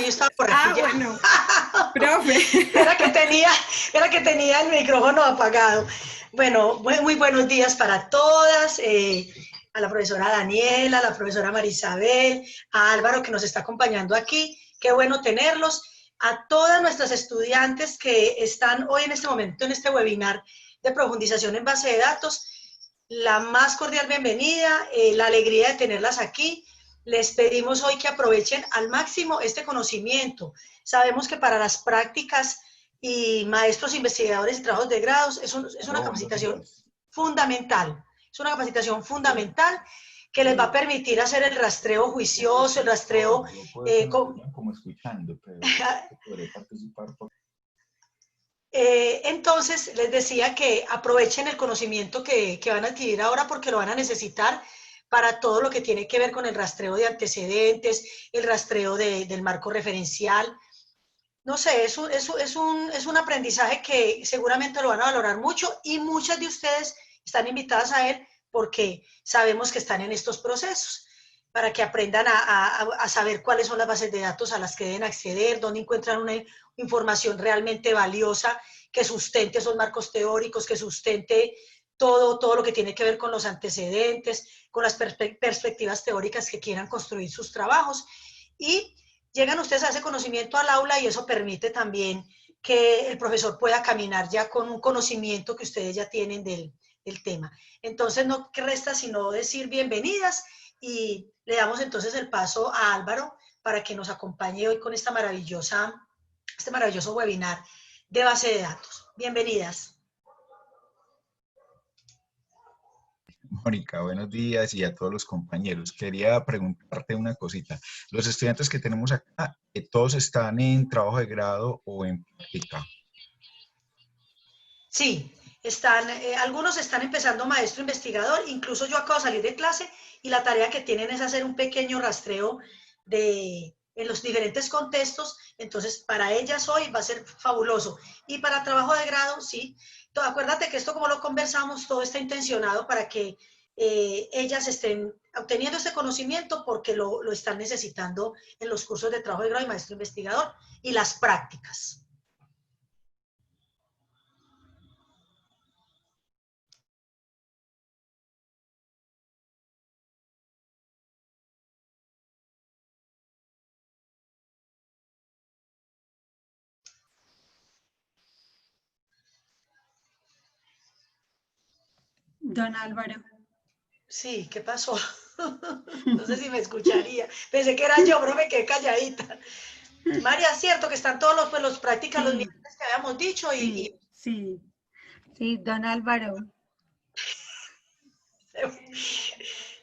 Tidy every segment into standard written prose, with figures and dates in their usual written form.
Yo estaba por aquí ya. Bueno, profe. Era que tenía el micrófono apagado. Bueno, muy buenos días para todas. A la profesora Daniela, a la profesora Marisabel, a Álvaro que nos está acompañando aquí. Qué bueno tenerlos. A todas nuestras estudiantes que están hoy en este momento en este webinar de profundización en base de datos, la más cordial bienvenida, la alegría de tenerlas aquí. Les pedimos hoy que aprovechen al máximo este conocimiento. Sabemos que para las prácticas y maestros investigadores y trabajos de grados es una capacitación fundamental. Es una capacitación fundamental que les va a permitir hacer el rastreo juicioso, el rastreo... como escuchando, pero podré participar. Entonces, les decía que aprovechen el conocimiento que van a adquirir ahora porque lo van a necesitar para todo lo que tiene que ver con el rastreo de antecedentes, el rastreo del marco referencial. No sé, es un aprendizaje que seguramente lo van a valorar mucho y muchas de ustedes están invitadas a él porque sabemos que están en estos procesos, para que aprendan a saber cuáles son las bases de datos a las que deben acceder, dónde encuentran una información realmente valiosa que sustente esos marcos teóricos, que sustente todo lo que tiene que ver con los antecedentes, con las perspectivas teóricas que quieran construir sus trabajos. Y llegan ustedes a ese conocimiento al aula y eso permite también que el profesor pueda caminar ya con un conocimiento que ustedes ya tienen del tema. Entonces no resta sino decir bienvenidas y le damos entonces el paso a Álvaro para que nos acompañe hoy con este maravilloso webinar de base de datos. Bienvenidas. Mónica, buenos días y a todos los compañeros. Quería preguntarte una cosita. Los estudiantes que tenemos acá, ¿todos están en trabajo de grado o en práctica? Sí, algunos están empezando maestro investigador, incluso yo acabo de salir de clase y la tarea que tienen es hacer un pequeño rastreo en los diferentes contextos, entonces para ellas hoy va a ser fabuloso. Y para trabajo de grado, sí, acuérdate que esto como lo conversamos, todo está intencionado para que ellas estén obteniendo este conocimiento porque lo están necesitando en los cursos de trabajo de grado y maestro investigador y las prácticas. Don Álvaro. Sí, ¿qué pasó? No sé si me escucharía. Pensé que era yo, pero me quedé calladita. María, es cierto que están todos los prácticas, los Sí, niveles que habíamos dicho sí, don Álvaro.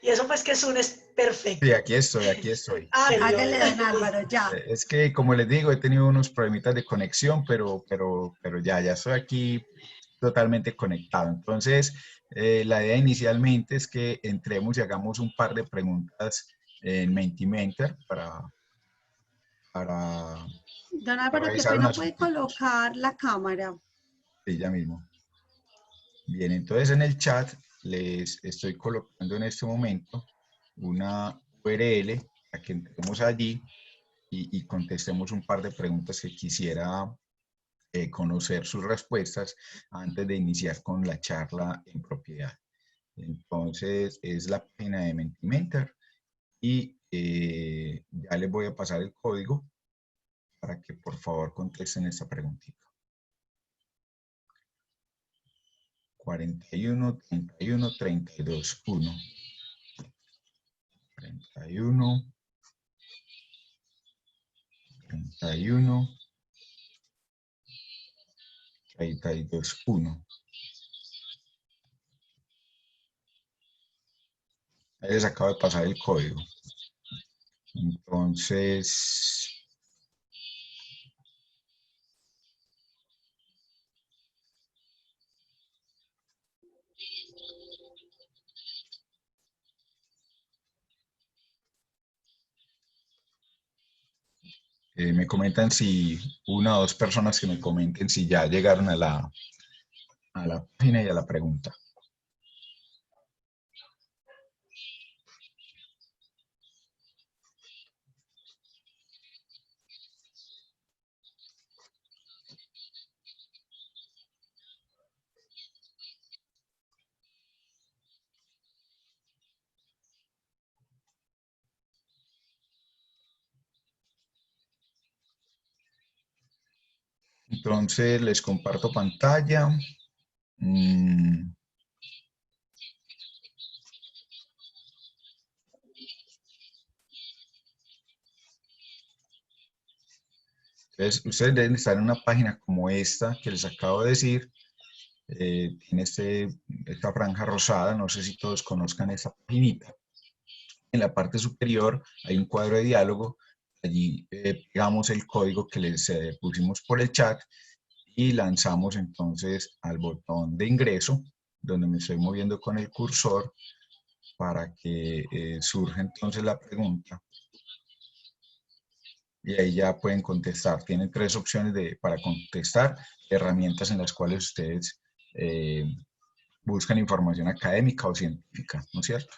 y eso pues que es un es Sí, perfecto. aquí estoy, aquí estoy. Sí. Hágale, don Álvaro, ya. Es que, como les digo, he tenido unos problemitas de conexión, pero ya estoy aquí totalmente conectado. Entonces, la idea inicialmente es que entremos y hagamos un par de preguntas en Mentimeter para Don Álvaro, qué revisar pena, unos puede asuntos. colocar la cámara. Sí, ya mismo. Bien, entonces en el chat les estoy colocando en este momento una URL para que entremos allí y contestemos un par de preguntas que quisiera conocer sus respuestas antes de iniciar con la charla en propiedad. Entonces es la página de Mentimeter y ya les voy a pasar el código para que por favor contesten esta preguntita. 41 31 32 1. 31 31 32 1. Ahí les acabo de pasar el código. Entonces, me comentan si una o dos personas que me comenten si ya llegaron a la página y a la pregunta. Entonces les comparto pantalla. Entonces, ustedes deben estar en una página como esta que les acabo de decir. Tiene esta franja rosada, no sé si todos conozcan esta paginita. En la parte superior hay un cuadro de diálogo. Allí pegamos el código que les pusimos por el chat y lanzamos entonces al botón de ingreso, donde me estoy moviendo con el cursor para que surja entonces la pregunta. Y ahí ya pueden contestar. Tienen tres opciones para contestar, herramientas en las cuales ustedes buscan información académica o científica, ¿no es cierto?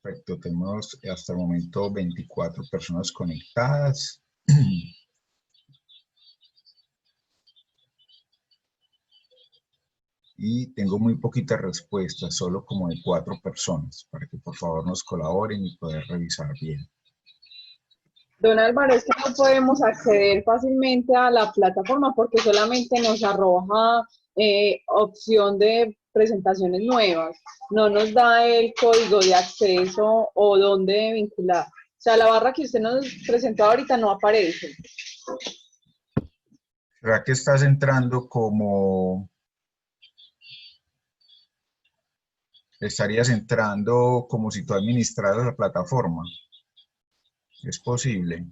Perfecto, tenemos hasta el momento 24 personas conectadas. Y tengo muy poquitas respuestas, solo como de 4 personas, para que por favor nos colaboren y poder revisar bien. Don Álvaro, es que no podemos acceder fácilmente a la plataforma porque solamente nos arroja opción de presentaciones nuevas. No nos da el código de acceso o dónde vincular. O sea, la barra que usted nos presentó ahorita no aparece. ¿Será que estás entrando como... estarías entrando como si tú administraras la plataforma? Es posible.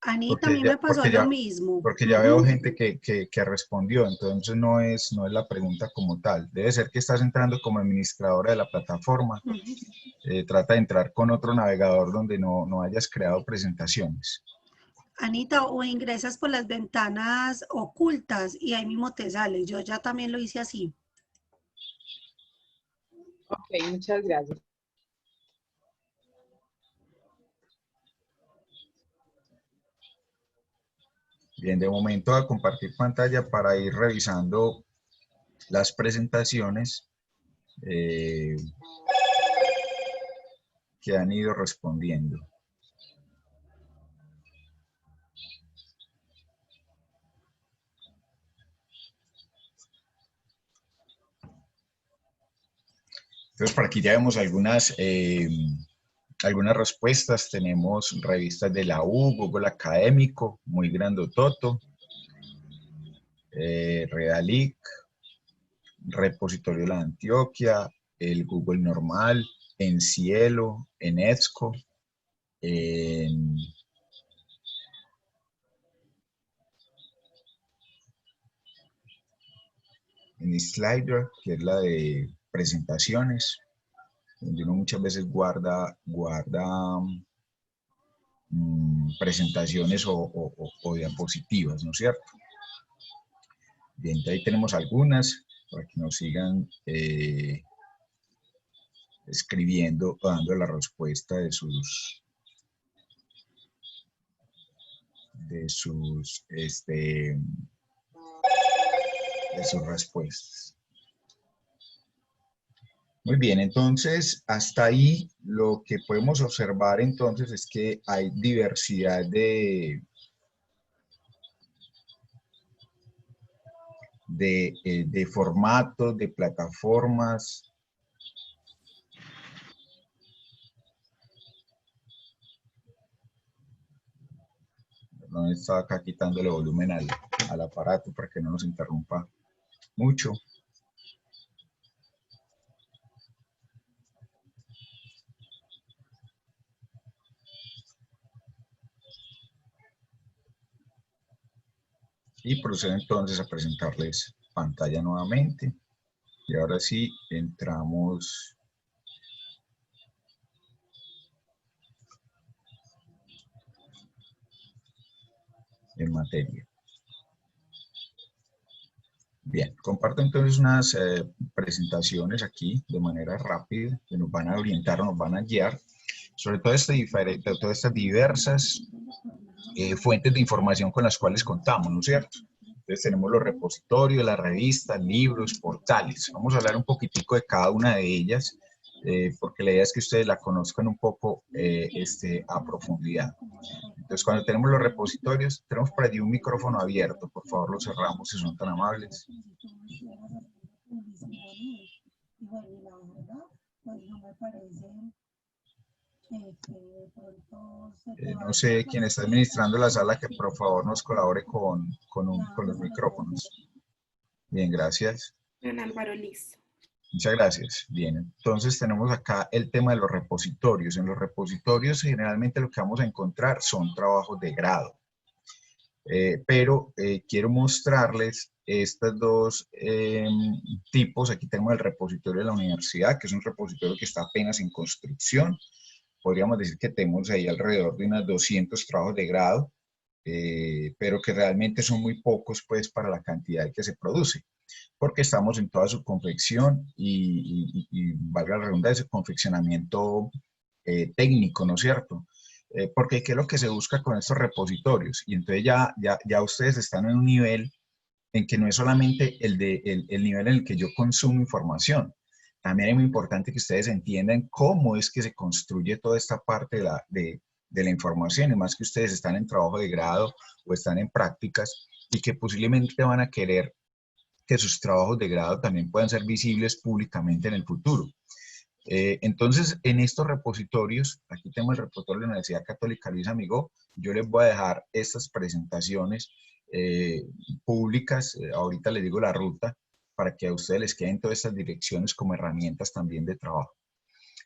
Anita, a mí me pasó lo mismo. Porque ya veo gente que respondió, entonces no es la pregunta como tal. Debe ser que estás entrando como administradora de la plataforma. Trata de entrar con otro navegador donde no hayas creado presentaciones. Anita, o ingresas por las ventanas ocultas y ahí mismo te sale. Yo ya también lo hice así. Ok, muchas gracias. Bien, de momento voy a compartir pantalla para ir revisando las presentaciones que han ido respondiendo. Entonces, por aquí ya vemos algunas respuestas. Tenemos revistas de la U, Google Académico, muy grandototo, Redalic, Repositorio de la Antioquia, el Google normal, en Cielo, en EBSCO, en Slider, que es la de presentaciones, donde uno muchas veces guarda presentaciones o diapositivas, ¿no es cierto? Bien, ahí tenemos algunas para que nos sigan escribiendo o dando la respuesta de sus respuestas. Muy bien, entonces hasta ahí lo que podemos observar entonces es que hay diversidad de formatos, de plataformas. No estaba acá quitándole volumen al aparato para que no nos interrumpa mucho. Y procedo entonces a presentarles pantalla nuevamente. Y ahora sí, entramos en materia. Bien, comparto entonces unas presentaciones aquí de manera rápida que nos van a orientar o nos van a guiar sobre todas estas diversas fuentes de información con las cuales contamos, ¿no es cierto? Entonces tenemos los repositorios, las revistas, libros, portales. Vamos a hablar un poquitico de cada una de ellas, porque la idea es que ustedes la conozcan un poco a profundidad. Entonces, cuando tenemos los repositorios, tenemos por allí un micrófono abierto. Por favor, lo cerramos si son tan amables. No sé quién está administrando la sala que por favor nos colabore con los micrófonos. Bien, gracias. Don Álvaro, listo. Muchas gracias. Bien, entonces tenemos acá el tema de los repositorios. En los repositorios generalmente lo que vamos a encontrar son trabajos de grado. Pero quiero mostrarles estos dos tipos. Aquí tenemos el repositorio de la universidad, que es un repositorio que está apenas en construcción. Podríamos decir que tenemos ahí alrededor de unos 200 trabajos de grado, pero que realmente son muy pocos pues para la cantidad que se produce, porque estamos en toda su confección y valga la redundancia, confeccionamiento técnico, ¿no es cierto? Porque ¿qué es lo que se busca con estos repositorios? Y entonces ya ustedes están en un nivel en que no es solamente el nivel en el que yo consumo información. También es muy importante que ustedes entiendan cómo es que se construye toda esta parte de la información, y más que ustedes están en trabajo de grado o están en prácticas y que posiblemente van a querer que sus trabajos de grado también puedan ser visibles públicamente en el futuro. Entonces, en estos repositorios, aquí tenemos el repositorio de la Universidad Católica Luis Amigó, yo les voy a dejar estas presentaciones públicas, ahorita les digo la ruta, para que a ustedes les queden todas estas direcciones como herramientas también de trabajo.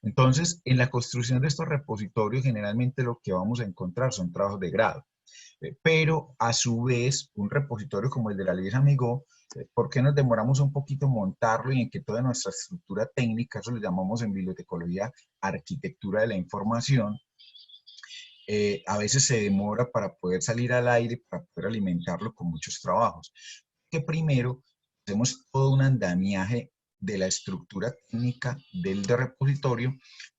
Entonces, en la construcción de estos repositorios, generalmente lo que vamos a encontrar son trabajos de grado. Pero, a su vez, un repositorio como el de la Luis Amigó, ¿por qué nos demoramos un poquito en montarlo y en que toda nuestra estructura técnica, eso lo llamamos en bibliotecología, arquitectura de la información, a veces se demora para poder salir al aire, para poder alimentarlo con muchos trabajos? Que primero hacemos todo un andamiaje de la estructura técnica del repositorio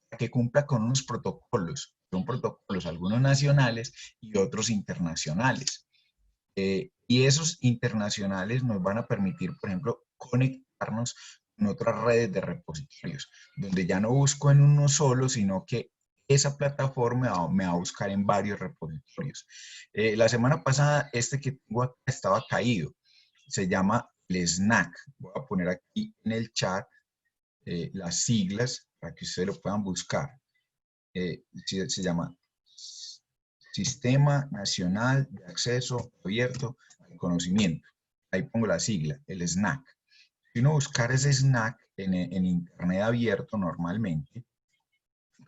para que cumpla con unos protocolos. Son protocolos, algunos nacionales y otros internacionales. Y esos internacionales nos van a permitir, por ejemplo, conectarnos con otras redes de repositorios, donde ya no busco en uno solo, sino que esa plataforma me va a buscar en varios repositorios. La semana pasada este que tengo acá estaba caído. Se llama el SNAC. Voy a poner aquí en el chat las siglas para que ustedes lo puedan buscar. Se llama Sistema Nacional de Acceso Abierto al Conocimiento. Ahí pongo la sigla, el SNAC. Si uno buscar ese SNAC en internet abierto normalmente,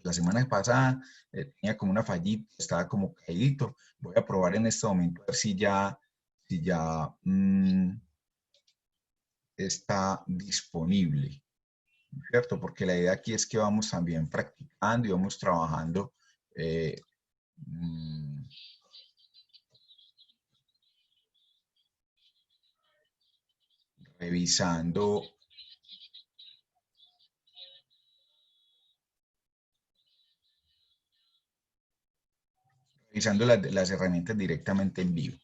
la semana pasada tenía como una fallita, estaba como caídito. Voy a probar en este momento a ver si ya está disponible, ¿cierto? Porque la idea aquí es que vamos también practicando y vamos trabajando revisando las herramientas directamente en vivo.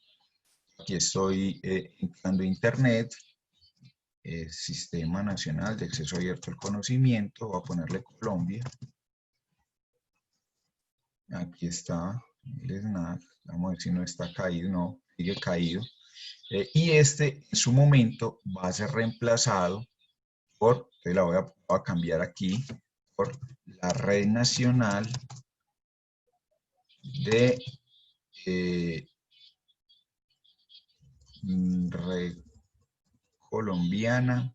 Aquí estoy entrando a internet, Sistema Nacional de Acceso Abierto al Conocimiento, voy a ponerle Colombia. Aquí está el SNAC, vamos a ver si no está caído, no, sigue caído. Y este en su momento va a ser reemplazado por, la voy a cambiar aquí, por la Red Nacional de Red Colombiana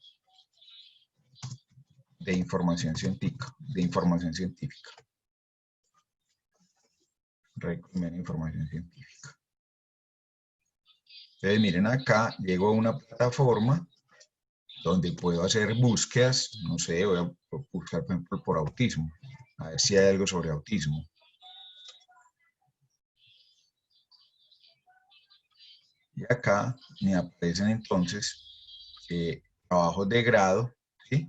de Información Científica. Red Colombiana de Información Científica. Entonces, miren acá, llego a una plataforma donde puedo hacer búsquedas, no sé, voy a buscar, por ejemplo, por autismo, a ver si hay algo sobre autismo. Y acá me aparecen entonces trabajos de grado, ¿sí?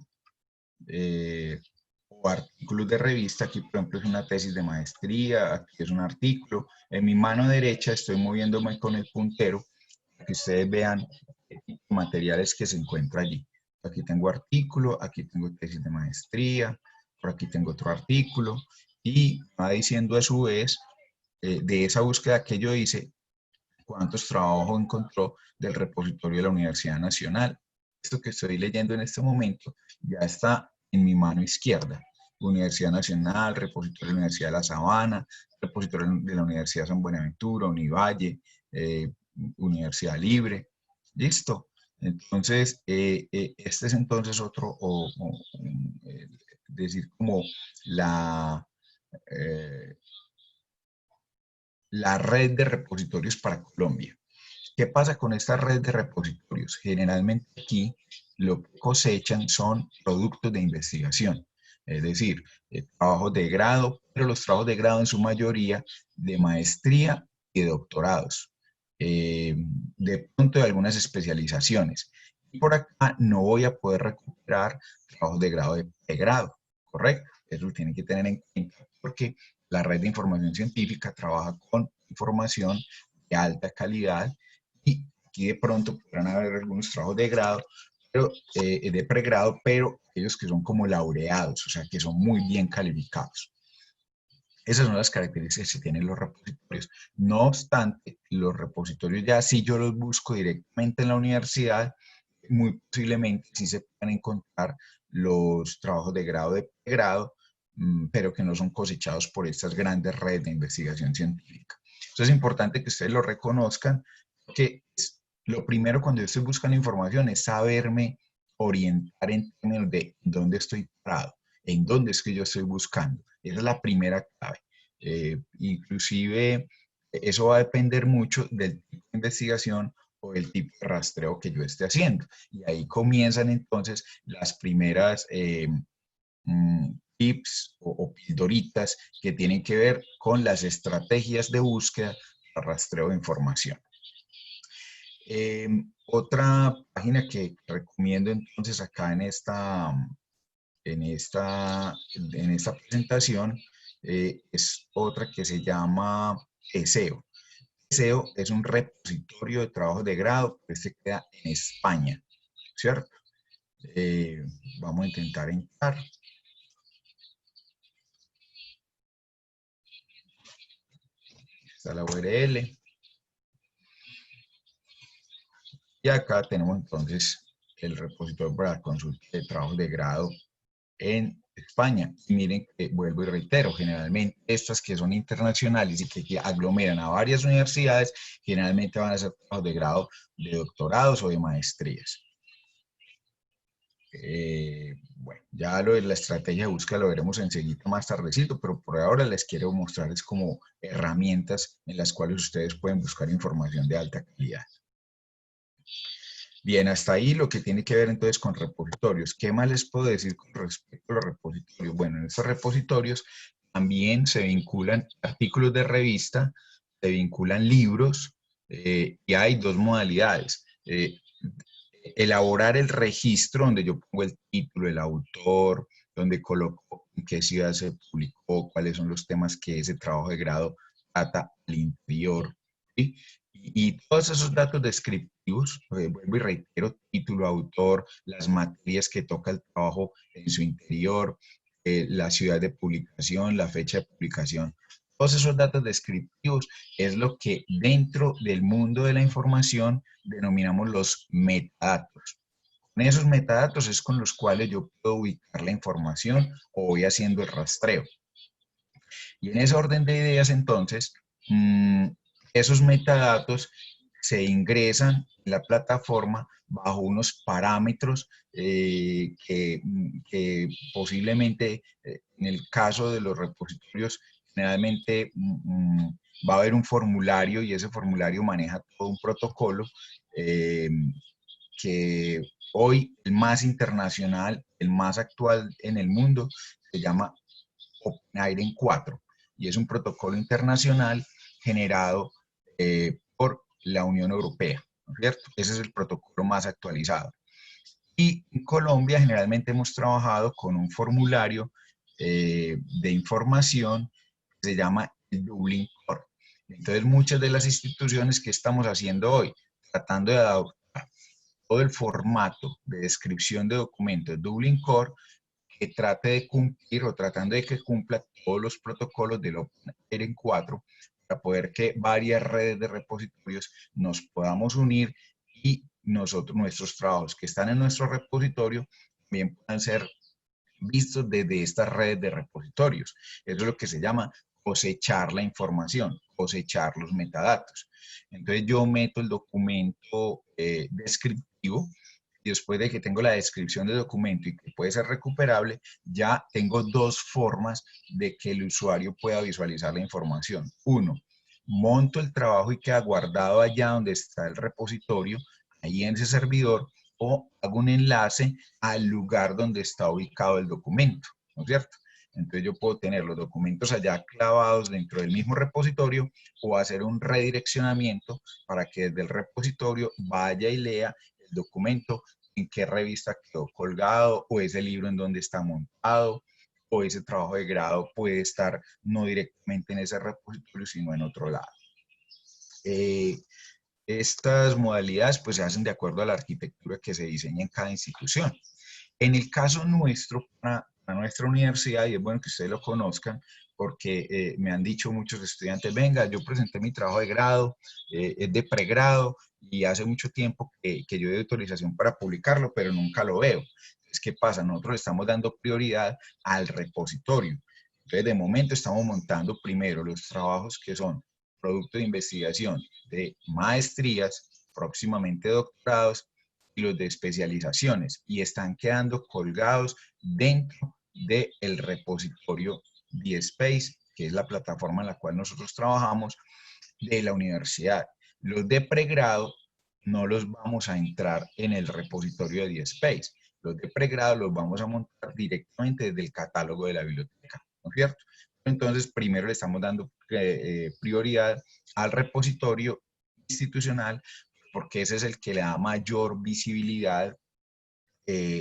O artículos de revista. Aquí, por ejemplo, es una tesis de maestría, aquí es un artículo. En mi mano derecha estoy moviéndome con el puntero para que ustedes vean qué tipo de materiales que se encuentra allí. Aquí tengo artículo, aquí tengo tesis de maestría, por aquí tengo otro artículo, y va diciendo a su vez, de esa búsqueda que yo hice, cuántos trabajos encontró del repositorio de la Universidad Nacional. Esto que estoy leyendo en este momento ya está en mi mano izquierda. Universidad Nacional, repositorio de la Universidad de La Sabana, repositorio de la Universidad San Buenaventura, Univalle, Universidad Libre. Listo. Entonces, este es entonces otro, decir, como eh, la red de repositorios para Colombia. ¿Qué pasa con esta red de repositorios? Generalmente aquí lo que cosechan son productos de investigación, es decir, trabajos de grado, pero los trabajos de grado en su mayoría de maestría y de doctorados, de pronto de algunas especializaciones. Y por acá no voy a poder recuperar trabajos de grado de pregrado, ¿correcto? Eso lo tienen que tener en cuenta porque la red de información científica trabaja con información de alta calidad y aquí de pronto podrán haber algunos trabajos de grado, pero, de pregrado, pero aquellos que son como laureados, o sea, que son muy bien calificados. Esas son las características que tienen los repositorios. No obstante, los repositorios ya si yo los busco directamente en la universidad, muy posiblemente sí se puedan encontrar los trabajos de grado, de pregrado, pero que no son cosechados por estas grandes redes de investigación científica. Entonces es importante que ustedes lo reconozcan, que lo primero cuando yo estoy buscando información es saberme orientar en términos de dónde estoy parado, en dónde es que yo estoy buscando. Esa es la primera clave. Inclusive eso va a depender mucho del tipo de investigación o el tipo de rastreo que yo esté haciendo. Y ahí comienzan entonces las primeras tips o pildoritas que tienen que ver con las estrategias de búsqueda para rastreo de información. Otra página que recomiendo entonces acá en esta presentación es otra que se llama ESEO. ESEO es un repositorio de trabajos de grado, que se queda en España, ¿cierto? Vamos a intentar entrar. Está la URL. Y acá tenemos entonces el repositorio para consulta de trabajos de grado en España. Y miren que vuelvo y reitero, generalmente estas que son internacionales y que aglomeran a varias universidades, generalmente van a ser trabajos de grado de doctorados o de maestrías. Bueno, ya lo de la estrategia de búsqueda lo veremos enseguida más tardecito, pero por ahora les quiero mostrarles como herramientas en las cuales ustedes pueden buscar información de alta calidad. Bien, hasta ahí lo que tiene que ver entonces con repositorios. ¿Qué más les puedo decir con respecto a los repositorios? Bueno, en estos repositorios también se vinculan artículos de revista, se vinculan libros, y hay dos modalidades. Elaborar el registro donde yo pongo el título, el autor, donde coloco en qué ciudad se publicó, cuáles son los temas que ese trabajo de grado trata al interior, ¿sí? Y todos esos datos descriptivos, vuelvo y reitero, título, autor, las materias que toca el trabajo en su interior, la ciudad de publicación, la fecha de publicación, todos esos datos descriptivos es lo que dentro del mundo de la información denominamos los metadatos. Con esos metadatos es con los cuales yo puedo ubicar la información o voy haciendo el rastreo. Y en ese orden de ideas, entonces, esos metadatos se ingresan en la plataforma bajo unos parámetros que posiblemente, en el caso de los repositorios generalmente va a haber un formulario y ese formulario maneja todo un protocolo que hoy el más internacional, el más actual en el mundo, se llama OpenIREN 4 y es un protocolo internacional generado por la Unión Europea, ¿no es cierto? Ese es el protocolo más actualizado. Y en Colombia generalmente hemos trabajado con un formulario de información que se llama el Dublin Core. Entonces muchas de las instituciones que estamos haciendo hoy, tratando de adoptar todo el formato de descripción de documentos Dublin Core, que trate de cumplir o tratando de que cumpla todos los protocolos del OpenIREN 4 para poder que varias redes de repositorios nos podamos unir y nuestros trabajos que están en nuestro repositorio también puedan ser vistos desde estas redes de repositorios. Eso es lo que se llama cosechar la información, cosechar los metadatos. Entonces yo meto el documento descriptivo y después de que tengo la descripción del documento y que puede ser recuperable, ya tengo dos formas de que el usuario pueda visualizar la información. Uno, monto el trabajo y queda guardado allá donde está el repositorio, ahí en ese servidor, o hago un enlace al lugar donde está ubicado el documento, ¿no es cierto? Entonces yo puedo tener los documentos allá clavados dentro del mismo repositorio o hacer un redireccionamiento para que desde el repositorio vaya y lea el documento, en qué revista quedó colgado, o ese libro en donde está montado, o ese trabajo de grado puede estar no directamente en ese repositorio, sino en otro lado. Estas modalidades pues se hacen de acuerdo a la arquitectura que se diseña en cada institución. En el caso nuestro, para nuestra universidad, y es bueno que ustedes lo conozcan, porque me han dicho muchos estudiantes, venga, yo presenté mi trabajo de grado, es de pregrado, y hace mucho tiempo que yo doy autorización para publicarlo, pero nunca lo veo. Entonces, ¿qué pasa? Nosotros le estamos dando prioridad al repositorio. Entonces, de momento estamos montando primero los trabajos que son producto de investigación de maestrías, próximamente doctorados, y los de especializaciones, y están quedando colgados dentro del repositorio DSpace, que es la plataforma en la cual nosotros trabajamos de la universidad. Los de pregrado no los vamos a entrar en el repositorio de DSpace. Los de pregrado los vamos a montar directamente desde el catálogo de la biblioteca, ¿no es cierto? Entonces, primero le estamos dando prioridad al repositorio institucional, porque ese es el que le da mayor visibilidad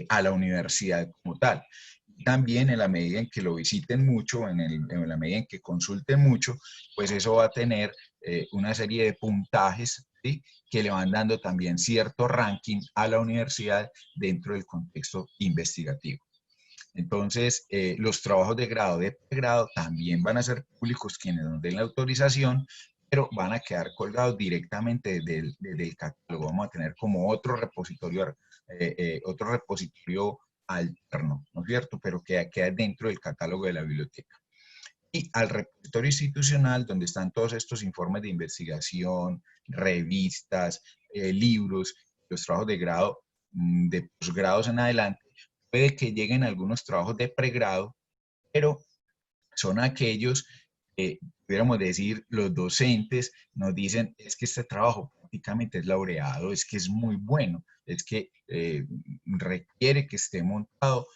a la universidad como tal. También en la medida en que lo visiten mucho, en la medida en que consulten mucho, pues eso va a tener una serie de puntajes, ¿sí?, que le van dando también cierto ranking a la universidad dentro del contexto investigativo. Entonces, los trabajos de grado, de pregrado, también van a ser públicos quienes nos den la autorización, pero van a quedar colgados directamente desde el catálogo. Vamos a tener como otro repositorio alterno, ¿no es cierto? Pero que queda dentro del catálogo de la biblioteca. Y al repositorio institucional, donde están todos estos informes de investigación, revistas, libros, los trabajos de grado, de posgrados en adelante, puede que lleguen algunos trabajos de pregrado, pero son aquellos que, pudiéramos decir, los docentes nos dicen, es que este trabajo prácticamente es laureado, es que es muy bueno, es que requiere que esté montado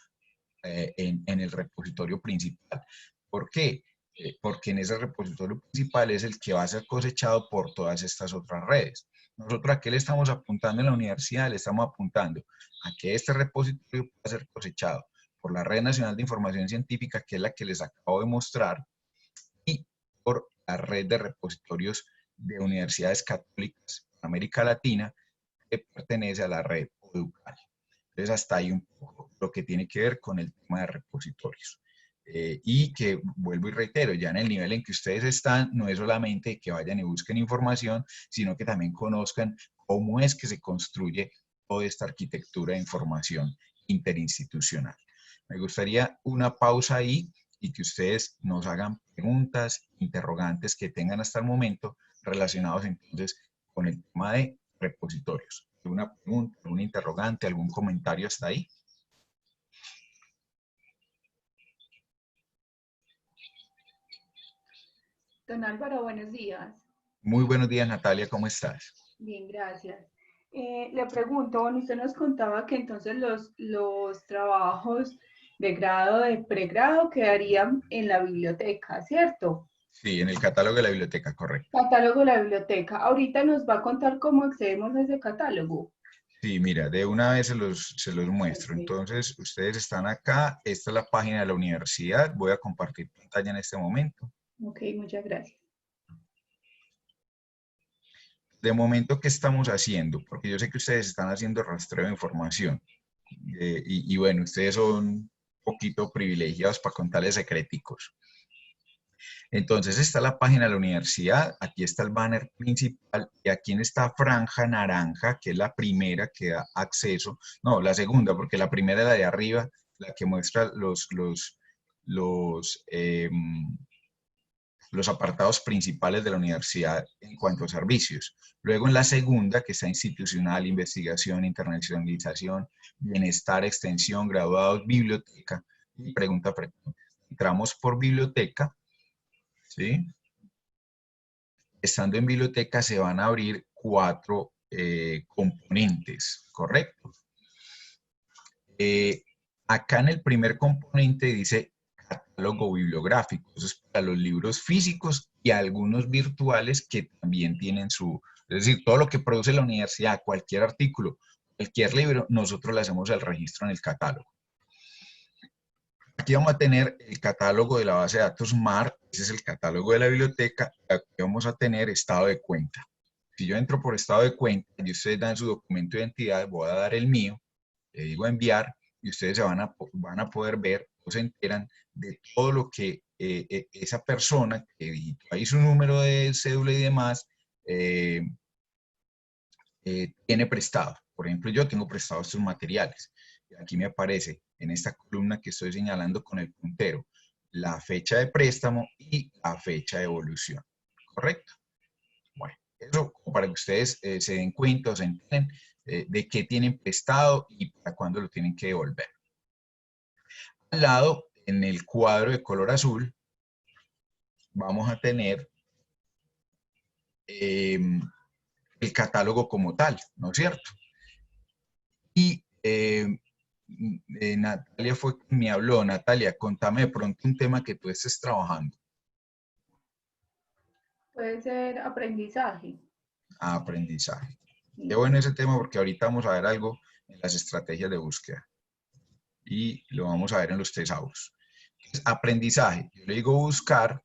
en el repositorio principal. ¿Por qué? Porque en ese repositorio principal es el que va a ser cosechado por todas estas otras redes. Nosotros, ¿a qué le estamos apuntando en la universidad? Le estamos apuntando a que este repositorio pueda ser cosechado por la Red Nacional de Información Científica, que es la que les acabo de mostrar, y por la red de repositorios de universidades católicas en América Latina, que pertenece a la red OEDUCAL. Entonces, hasta ahí un poco lo que tiene que ver con el tema de repositorios. Y que, vuelvo y reitero, ya en el nivel en que ustedes están, no es solamente que vayan y busquen información, sino que también conozcan cómo es que se construye toda esta arquitectura de información interinstitucional. Me gustaría una pausa ahí y que ustedes nos hagan preguntas, interrogantes que tengan hasta el momento relacionados entonces con el tema de repositorios. ¿Alguna pregunta, algún interrogante, algún comentario hasta ahí? Don Álvaro, buenos días. Muy buenos días, Natalia, ¿cómo estás? Bien, gracias. Le pregunto, bueno, usted nos contaba que entonces los trabajos de grado, de pregrado, quedarían en la biblioteca, ¿cierto? Sí, en el catálogo de la biblioteca, correcto. Catálogo de la biblioteca. Ahorita nos va a contar cómo accedemos a ese catálogo. Sí, mira, de una vez se los muestro. Ok, Entonces, ustedes están acá, esta es la página de la universidad, voy a compartir pantalla en este momento. ok, muchas gracias. De momento, ¿qué estamos haciendo? Porque yo sé que ustedes están haciendo rastreo de información. Y bueno, ustedes son un poquito privilegiados para contarles secreticos. Entonces, está la página de la universidad, aquí está el banner principal y aquí en esta franja naranja, que es la primera que da acceso, no, la segunda, porque la primera es la de arriba, la que muestra los apartados principales de la universidad en cuanto a servicios. Luego en la segunda, que está institucional, investigación, internacionalización, bienestar, extensión, graduados, biblioteca y pregunta frecuente. Entramos por biblioteca, ¿sí? Estando en biblioteca se van a abrir 4 componentes, ¿correcto? Acá en el primer componente dice catálogo bibliográfico, eso es para los libros físicos y algunos virtuales que también tienen es decir, todo lo que produce la universidad, cualquier artículo, cualquier libro, nosotros le hacemos el registro en el catálogo. Aquí vamos a tener el catálogo de la base de datos MAR, ese es el catálogo de la biblioteca, y aquí vamos a tener estado de cuenta. Si yo entro por estado de cuenta y ustedes dan su documento de identidad, voy a dar el mío, le digo enviar, y ustedes van a poder ver o se enteran de todo lo que esa persona que digitó ahí su número de cédula y demás tiene prestado. Por ejemplo, yo tengo prestado estos materiales. Aquí me aparece en esta columna que estoy señalando con el puntero la fecha de préstamo y la fecha de evolución. ¿Correcto? Bueno, eso para que ustedes se den cuenta o se enteren de qué tienen prestado y para cuándo lo tienen que devolver. Al lado, en el cuadro de color azul, vamos a tener el catálogo como tal, ¿no es cierto? Y Natalia fue quien me habló. Natalia, contame de pronto un tema que tú estés trabajando. Puede ser aprendizaje. Aprendizaje. Qué Sí. bueno ese tema porque ahorita vamos a ver algo en las estrategias de búsqueda. Y lo vamos a ver en los tesauros. Aprendizaje. Yo le digo buscar.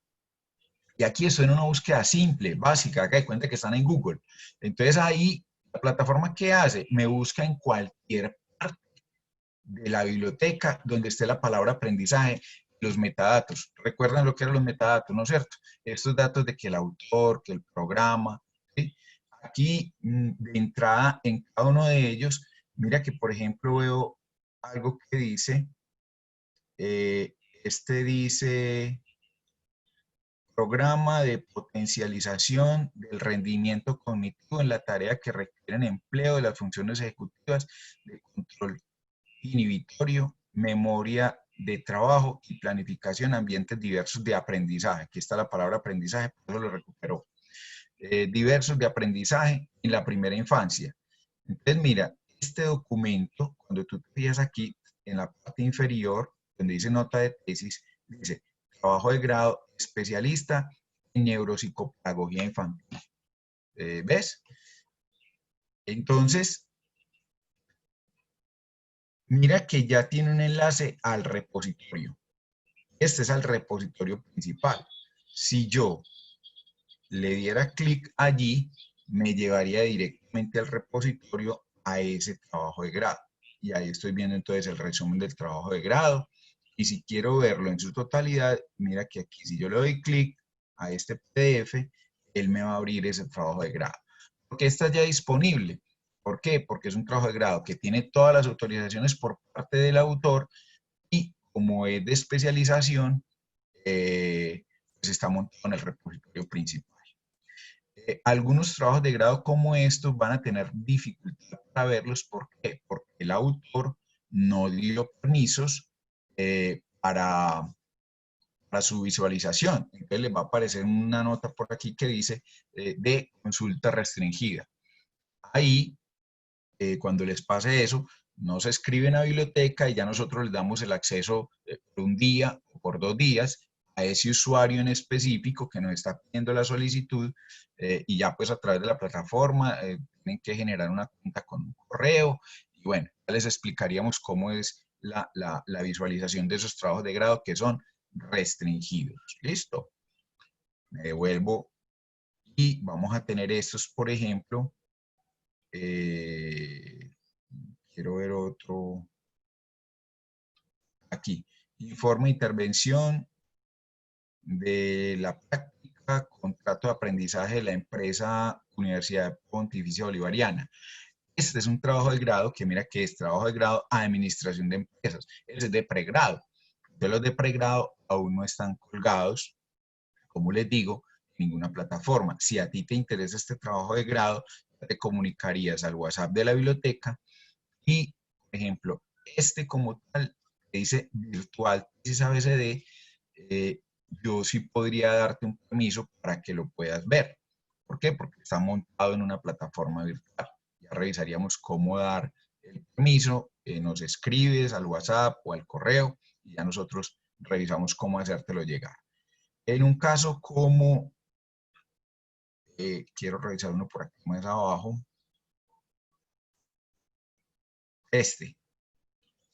Y aquí estoy en una búsqueda simple, básica. Acá de cuenta que están en Google. Entonces ahí, la plataforma que hace, me busca en cualquier parte de la biblioteca donde esté la palabra aprendizaje, los metadatos. ¿Recuerdan lo que eran los metadatos, no es cierto? Estos datos de que el autor, que el programa, ¿sí? Aquí, de entrada, en cada uno de ellos, mira que, por ejemplo, veo algo que dice, dice programa de potencialización del rendimiento cognitivo en la tarea que requieren empleo de las funciones ejecutivas de control inhibitorio, memoria de trabajo y planificación, ambientes diversos de aprendizaje. Aquí está la palabra aprendizaje, por eso lo recuperó. Diversos de aprendizaje en la primera infancia. Entonces, mira, este documento, cuando tú te fijas aquí, en la parte inferior, donde dice nota de tesis, dice trabajo de grado especialista en neuropsicopedagogía infantil. ¿Ves? Entonces, mira que ya tiene un enlace al repositorio. Este es el repositorio principal. Si yo le diera clic allí, me llevaría directamente al repositorio a ese trabajo de grado. Y ahí estoy viendo entonces el resumen del trabajo de grado. Y si quiero verlo en su totalidad, mira que aquí si yo le doy clic a este PDF, él me va a abrir ese trabajo de grado. Porque está ya disponible. ¿Por qué? Porque es un trabajo de grado que tiene todas las autorizaciones por parte del autor y como es de especialización, pues está montado en el repositorio principal. Algunos trabajos de grado como estos van a tener dificultad para verlos. ¿Por qué? Porque el autor no dio permisos para para su visualización. Entonces les va a aparecer una nota por aquí que dice de consulta restringida. Ahí, cuando les pase eso, nos escriben a biblioteca y ya nosotros les damos el acceso por un día o por 2 días a ese usuario en específico que nos está pidiendo la solicitud, y ya pues a través de la plataforma tienen que generar una cuenta con un correo, y bueno, ya les explicaríamos cómo es la visualización de esos trabajos de grado que son restringidos. ¿Listo? Me devuelvo y vamos a tener estos, por ejemplo, quiero ver otro, aquí, informe de intervención de la práctica, contrato de aprendizaje de la empresa Universidad Pontificia Bolivariana. Este es un trabajo de grado que mira que es trabajo de grado a administración de empresas. Ese es de pregrado. De los de pregrado aún no están colgados, como les digo, en ninguna plataforma. Si a ti te interesa este trabajo de grado, te comunicarías al WhatsApp de la biblioteca y, por ejemplo, este como tal, que dice virtual tesis ABCD, yo sí podría darte un permiso para que lo puedas ver. ¿Por qué? Porque está montado en una plataforma virtual. Ya revisaríamos cómo dar el permiso, nos escribes al WhatsApp o al correo y ya nosotros revisamos cómo hacértelo llegar. En un caso como, quiero revisar uno por aquí más abajo,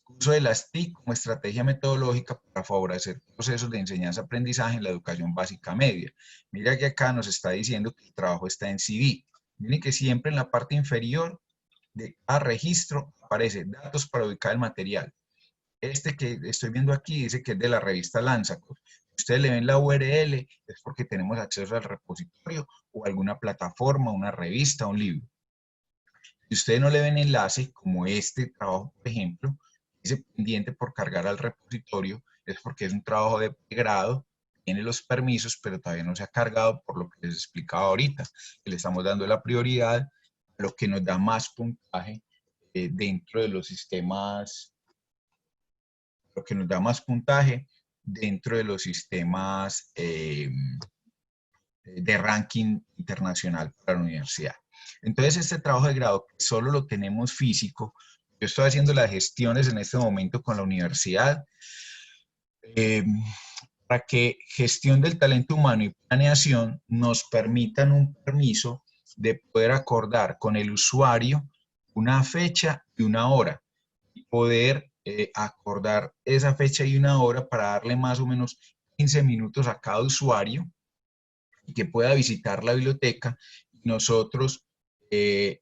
uso de las TIC como estrategia metodológica para favorecer procesos de enseñanza-aprendizaje en la educación básica media. Mira que acá nos está diciendo que el trabajo está en CD. Miren que siempre en la parte inferior de cada registro aparece datos para ubicar el material. Este que estoy viendo aquí dice que es de la revista Lanzacos. Si ustedes le ven la URL, es porque tenemos acceso al repositorio o alguna plataforma, una revista, un libro. Si ustedes no le ven enlace, como este trabajo, por ejemplo, dice pendiente por cargar al repositorio, es porque es un trabajo de pregrado, tiene los permisos, pero todavía no se ha cargado por lo que les explicaba ahorita, que le estamos dando la prioridad a lo que nos da más puntaje dentro de los sistemas, de ranking internacional para la universidad. Entonces, este trabajo de grado, que solo lo tenemos físico, yo estoy haciendo las gestiones en este momento con la universidad para que gestión del talento humano y planeación nos permitan un permiso de poder acordar con el usuario una fecha y una hora y poder acordar esa fecha y una hora para darle más o menos 15 minutos a cada usuario y que pueda visitar la biblioteca. Nosotros, pues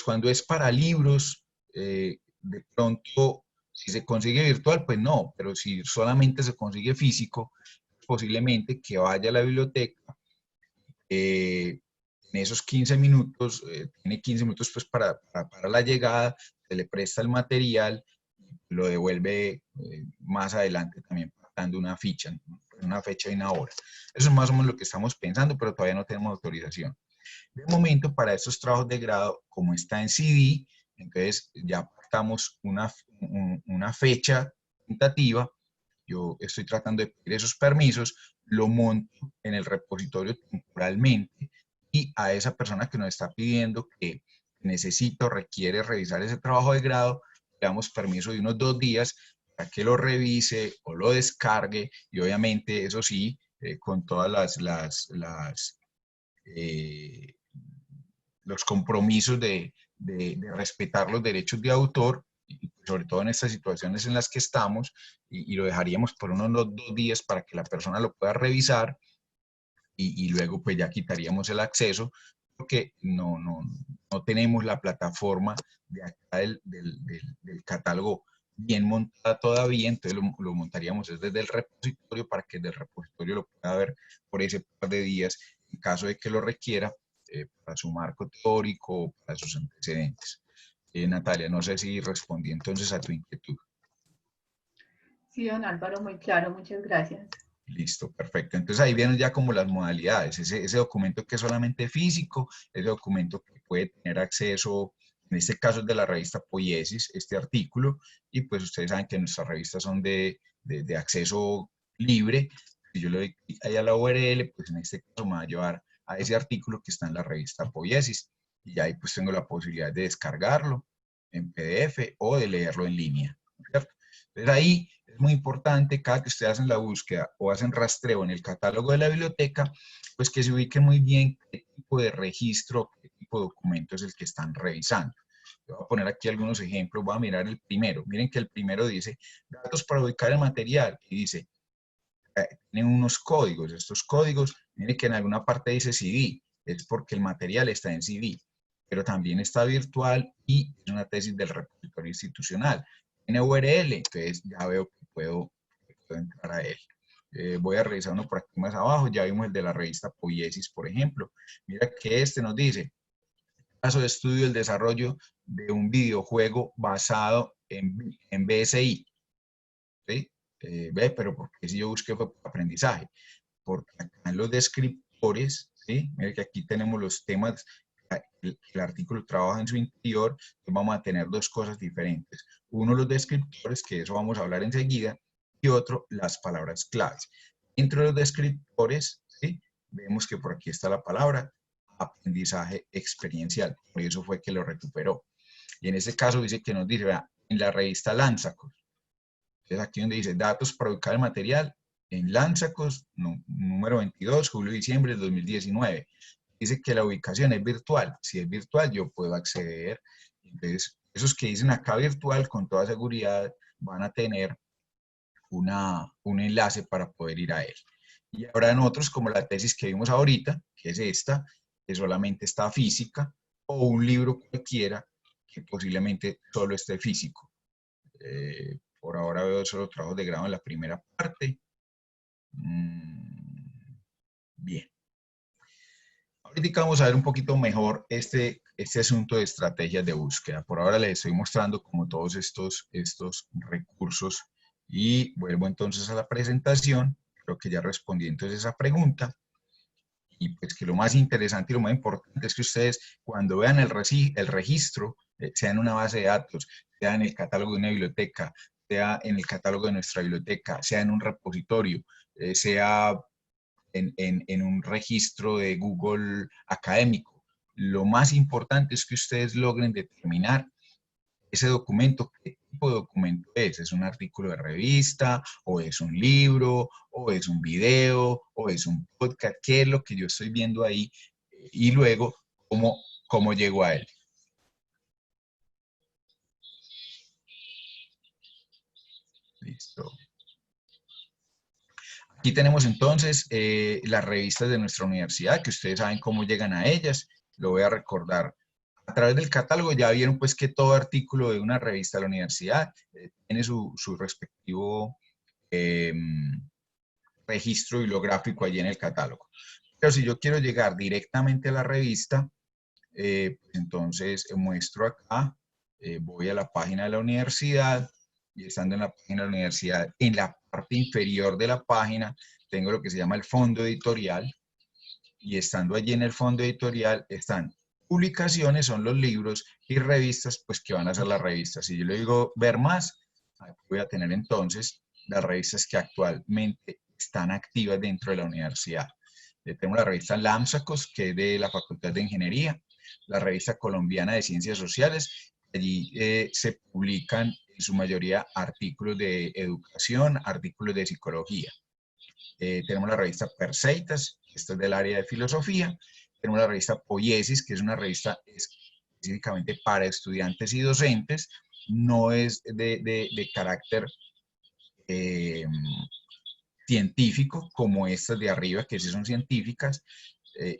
cuando es para libros, de pronto, si se consigue virtual, pues no, pero si solamente se consigue físico, posiblemente que vaya a la biblioteca, en esos 15 minutos, tiene 15 minutos pues para la llegada, se le presta el material, lo devuelve más adelante también dando una ficha, ¿no? Una fecha y una hora. Eso es más o menos lo que estamos pensando, pero todavía no tenemos autorización. De momento, para estos trabajos de grado, como está en CD, entonces ya apartamos una fecha tentativa. Yo estoy tratando de pedir esos permisos, lo monto en el repositorio temporalmente y a esa persona que nos está pidiendo que necesita o requiere revisar ese trabajo de grado, le damos permiso de unos 2 días para que lo revise o lo descargue y obviamente, eso sí, con todas los compromisos de respetar los derechos de autor, y sobre todo en estas situaciones en las que estamos, y lo dejaríamos por unos 2 días para que la persona lo pueda revisar y luego pues ya quitaríamos el acceso porque no tenemos la plataforma de acá del catálogo bien montada todavía, entonces lo montaríamos desde el repositorio para que del repositorio lo pueda ver por ese par de días en caso de que lo requiera para su marco teórico o para sus antecedentes. Natalia, no sé si respondí entonces a tu inquietud. Sí, don Álvaro, muy claro, muchas gracias. Listo, perfecto. Entonces ahí vienen ya como las modalidades, ese documento que es solamente físico, ese documento que puede tener acceso, en este caso es de la revista Poiesis, este artículo, y pues ustedes saben que nuestras revistas son de de acceso libre. Si yo le doy clic ahí a la URL, pues en este caso me va a llevar a ese artículo que está en la revista Poiesis, y ahí pues tengo la posibilidad de descargarlo en PDF o de leerlo en línea, ¿cierto? Entonces ahí es muy importante, cada que ustedes hacen la búsqueda o hacen rastreo en el catálogo de la biblioteca, pues que se ubique muy bien qué tipo de registro, qué tipo de documento es el que están revisando. Voy a poner aquí algunos ejemplos, voy a mirar el primero. Miren que el primero dice, datos para ubicar el material, y dice, tienen unos códigos. Estos códigos, miren que en alguna parte dice CD, es porque el material está en CD, pero también está virtual y es una tesis del repositorio institucional. Tiene URL, entonces ya veo que puedo entrar a él. Voy a revisar uno por aquí más abajo, ya vimos el de la revista Poiesis, por ejemplo. Mira que este nos dice, caso de estudio el desarrollo de un videojuego basado en BSI. ¿Sí? Ve, pero porque si yo busqué fue por aprendizaje, porque acá en los descriptores, ¿sí? Mira que aquí tenemos los temas, el artículo trabaja en su interior, entonces vamos a tener dos cosas diferentes. Uno, los descriptores, que eso vamos a hablar enseguida, y otro, las palabras claves. Dentro de los descriptores, ¿sí? Vemos que por aquí está la palabra aprendizaje experiencial, por eso fue que lo recuperó. Y en este caso dice que nos dice, vea, en la revista Lanzacos, es aquí donde dice datos para ubicar el material, en Lanzacos, número 22, julio-diciembre de 2019. Dice que la ubicación es virtual. Si es virtual, yo puedo acceder. Entonces, esos que dicen acá virtual, con toda seguridad, van a tener un enlace para poder ir a él. Y habrán otros, como la tesis que vimos ahorita, que es esta, que solamente está física, o un libro cualquiera, que posiblemente solo esté físico. Por ahora veo solo trabajos de grado en la primera parte. Bien. Ahorita vamos a ver un poquito mejor este asunto de estrategias de búsqueda. Por ahora les estoy mostrando como todos estos recursos y vuelvo entonces a la presentación. Creo que ya respondí entonces esa pregunta. Y pues que lo más interesante y lo más importante es que ustedes cuando vean el registro, sea en una base de datos, sea en el catálogo de una biblioteca, sea en el catálogo de nuestra biblioteca, sea en un repositorio, sea en un registro de Google académico. Lo más importante es que ustedes logren determinar ese documento, qué tipo de documento es. ¿Es un artículo de revista, o es un libro, o es un video, o es un podcast? ¿Qué es lo que yo estoy viendo ahí? Y luego, ¿cómo llego a él? Listo. Aquí tenemos entonces las revistas de nuestra universidad, que ustedes saben cómo llegan a ellas. Lo voy a recordar. A través del catálogo ya vieron pues que todo artículo de una revista de la universidad tiene su respectivo registro bibliográfico allí en el catálogo. Pero si yo quiero llegar directamente a la revista, pues entonces muestro acá, voy a la página de la universidad, y estando en la página de la universidad, en la parte inferior de la página, tengo lo que se llama el fondo editorial, y estando allí en el fondo editorial están publicaciones, son los libros, y revistas, pues que van a ser las revistas. Si yo le digo ver más, voy a tener entonces las revistas que actualmente están activas dentro de la universidad. Tenemos la revista Lámsacos, que es de la Facultad de Ingeniería, la revista Colombiana de Ciencias Sociales. Allí se publican en su mayoría artículos de educación, artículos de psicología. Tenemos la revista Perseitas, que esta es del área de filosofía. Tenemos la revista Poiesis, que es una revista específicamente para estudiantes y docentes. No es de carácter científico como estas de arriba, que sí son científicas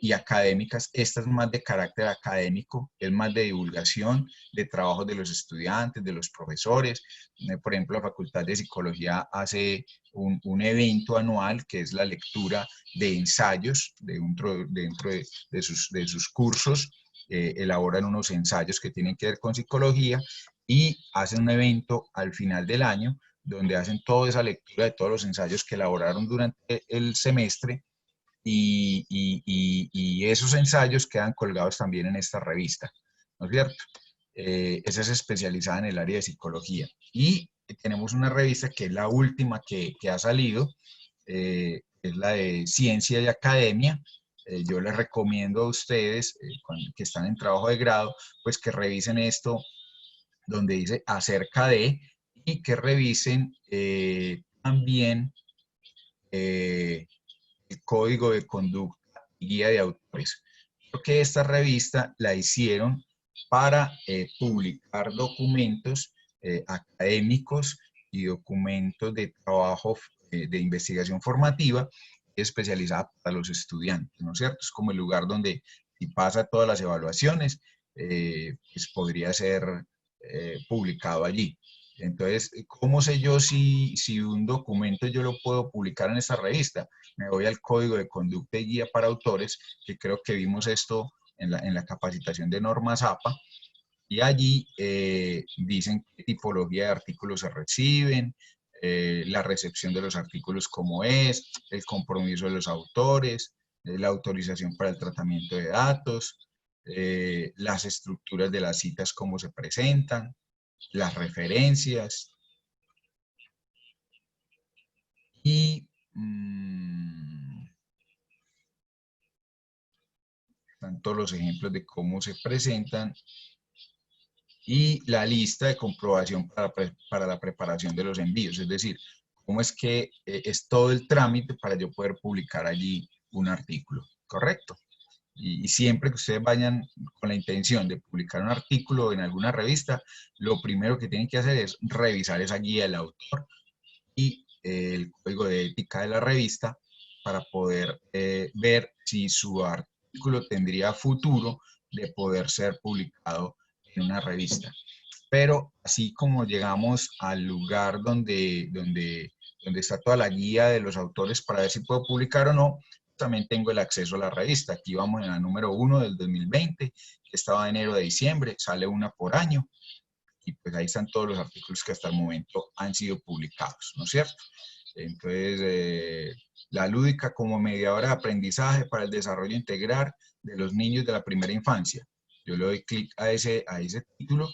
y académicas. Esta es más de carácter académico, es más de divulgación de trabajos de los estudiantes, de los profesores. Por ejemplo, la Facultad de Psicología hace un evento anual que es la lectura de ensayos dentro de sus cursos. Elaboran unos ensayos que tienen que ver con psicología y hacen un evento al final del año donde hacen toda esa lectura de todos los ensayos que elaboraron durante el semestre y esos ensayos quedan colgados también en esta revista, ¿no es cierto? Esa es especializada en el área de psicología. Y tenemos una revista que es la última que ha salido, es la de Ciencia y Academia. Yo les recomiendo a ustedes, que están en trabajo de grado, pues que revisen esto donde dice acerca de, y que revisen también el código de conducta y guía de autores. Porque esta revista la hicieron para publicar documentos académicos y documentos de trabajo de investigación formativa especializada para los estudiantes, ¿no es cierto? Es como el lugar donde, si pasa todas las evaluaciones, pues podría ser publicado allí. Entonces, ¿cómo sé yo si un documento yo lo puedo publicar en esta revista? Me voy al código de conducta y guía para autores, que creo que vimos esto en la capacitación de normas APA, y allí dicen qué tipología de artículos se reciben, la recepción de los artículos cómo es, el compromiso de los autores, la autorización para el tratamiento de datos, las estructuras de las citas cómo se presentan, las referencias y están todos los ejemplos de cómo se presentan y la lista de comprobación para la preparación de los envíos, es decir, cómo es que es todo el trámite para yo poder publicar allí un artículo, ¿correcto? Y siempre que ustedes vayan con la intención de publicar un artículo en alguna revista, lo primero que tienen que hacer es revisar esa guía del autor y el código de ética de la revista para poder ver si su artículo tendría futuro de poder ser publicado en una revista. Pero así como llegamos al lugar donde está toda la guía de los autores para ver si puedo publicar o no, también tengo el acceso a la revista. Aquí vamos en la número 1 del 2020, que estaba de enero a diciembre, sale una por año, y pues ahí están todos los artículos que hasta el momento han sido publicados, ¿no es cierto? Entonces, la lúdica como mediadora de aprendizaje para el desarrollo integral de los niños de la primera infancia. Yo le doy clic a ese título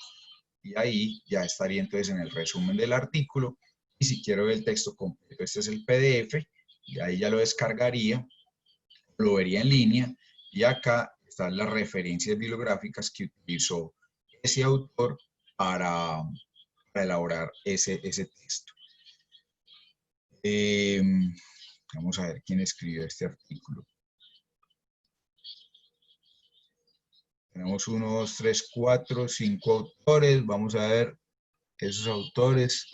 y ahí ya estaría entonces en el resumen del artículo. Y si quiero ver el texto completo, este es el PDF, y ahí ya lo descargaría, lo vería en línea, y acá están las referencias bibliográficas que utilizó ese autor para elaborar ese texto. Vamos a ver quién escribió este artículo. Tenemos 1, 2, 3, 4, 5 autores. Vamos a ver esos autores.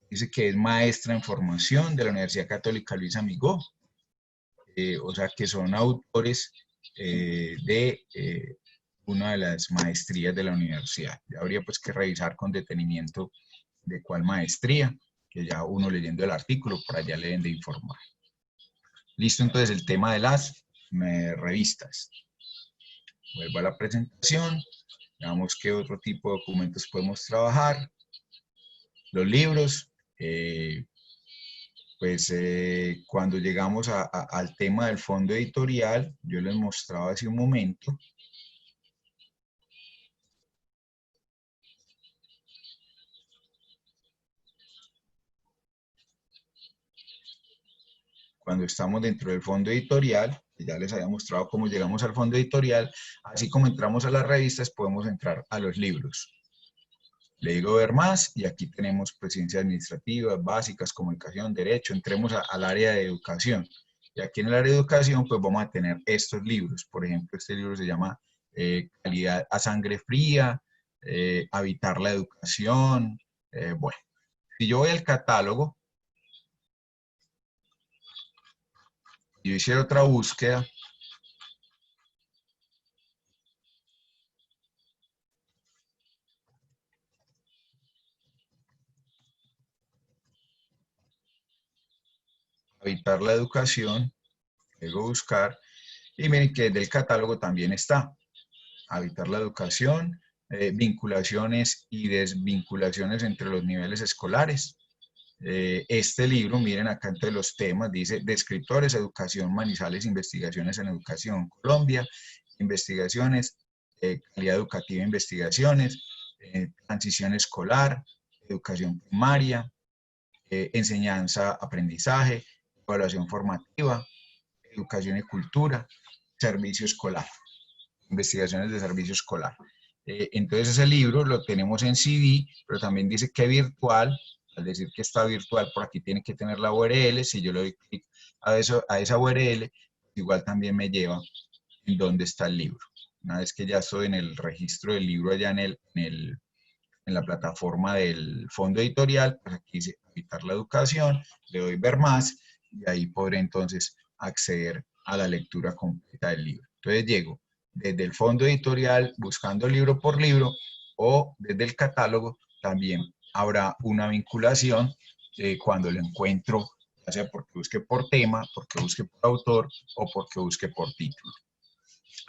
Dice que es maestra en formación de la Universidad Católica Luis Amigó. O sea que son autores de una de las maestrías de la universidad. Ya habría pues que revisar con detenimiento de cuál maestría, que ya uno leyendo el artículo por allá le deben de informar. Listo, entonces el tema de las revistas. Vuelvo a la presentación. Veamos qué otro tipo de documentos podemos trabajar. Los libros. Cuando llegamos al tema del fondo editorial, yo les mostraba hace un momento. Cuando estamos dentro del fondo editorial, ya les había mostrado cómo llegamos al fondo editorial, así como entramos a las revistas, podemos entrar a los libros. Le digo ver más, y aquí tenemos pues, ciencias administrativas, básicas, comunicación, derecho. Entremos al área de educación. Y aquí en el área de educación, pues vamos a tener estos libros. Por ejemplo, este libro se llama Calidad a sangre fría, Habitar la educación. Bueno, si yo voy al catálogo, yo hiciera otra búsqueda, Habitar la educación, luego buscar, y miren que del catálogo también está Habitar la educación, vinculaciones y desvinculaciones entre los niveles escolares. Este libro, miren acá entre los temas, dice Descriptores, Educación, Manizales, Investigaciones en Educación, Colombia, Investigaciones, Calidad Educativa, Investigaciones, transición escolar, educación primaria, enseñanza, aprendizaje, evaluación formativa, educación y cultura, servicio escolar, investigaciones de servicio escolar. Entonces ese libro lo tenemos en CD, pero también dice que virtual. Al decir que está virtual, por aquí tiene que tener la URL. Si yo le doy clic a esa URL, igual también me lleva en dónde está el libro. Una vez que ya estoy en el registro del libro allá en la plataforma del fondo editorial, pues aquí dice evitar la educación, le doy ver más y ahí podré entonces acceder a la lectura completa del libro. Entonces llego desde el fondo editorial buscando libro por libro o desde el catálogo también habrá una vinculación cuando lo encuentro, ya sea porque busque por tema, porque busque por autor o porque busque por título.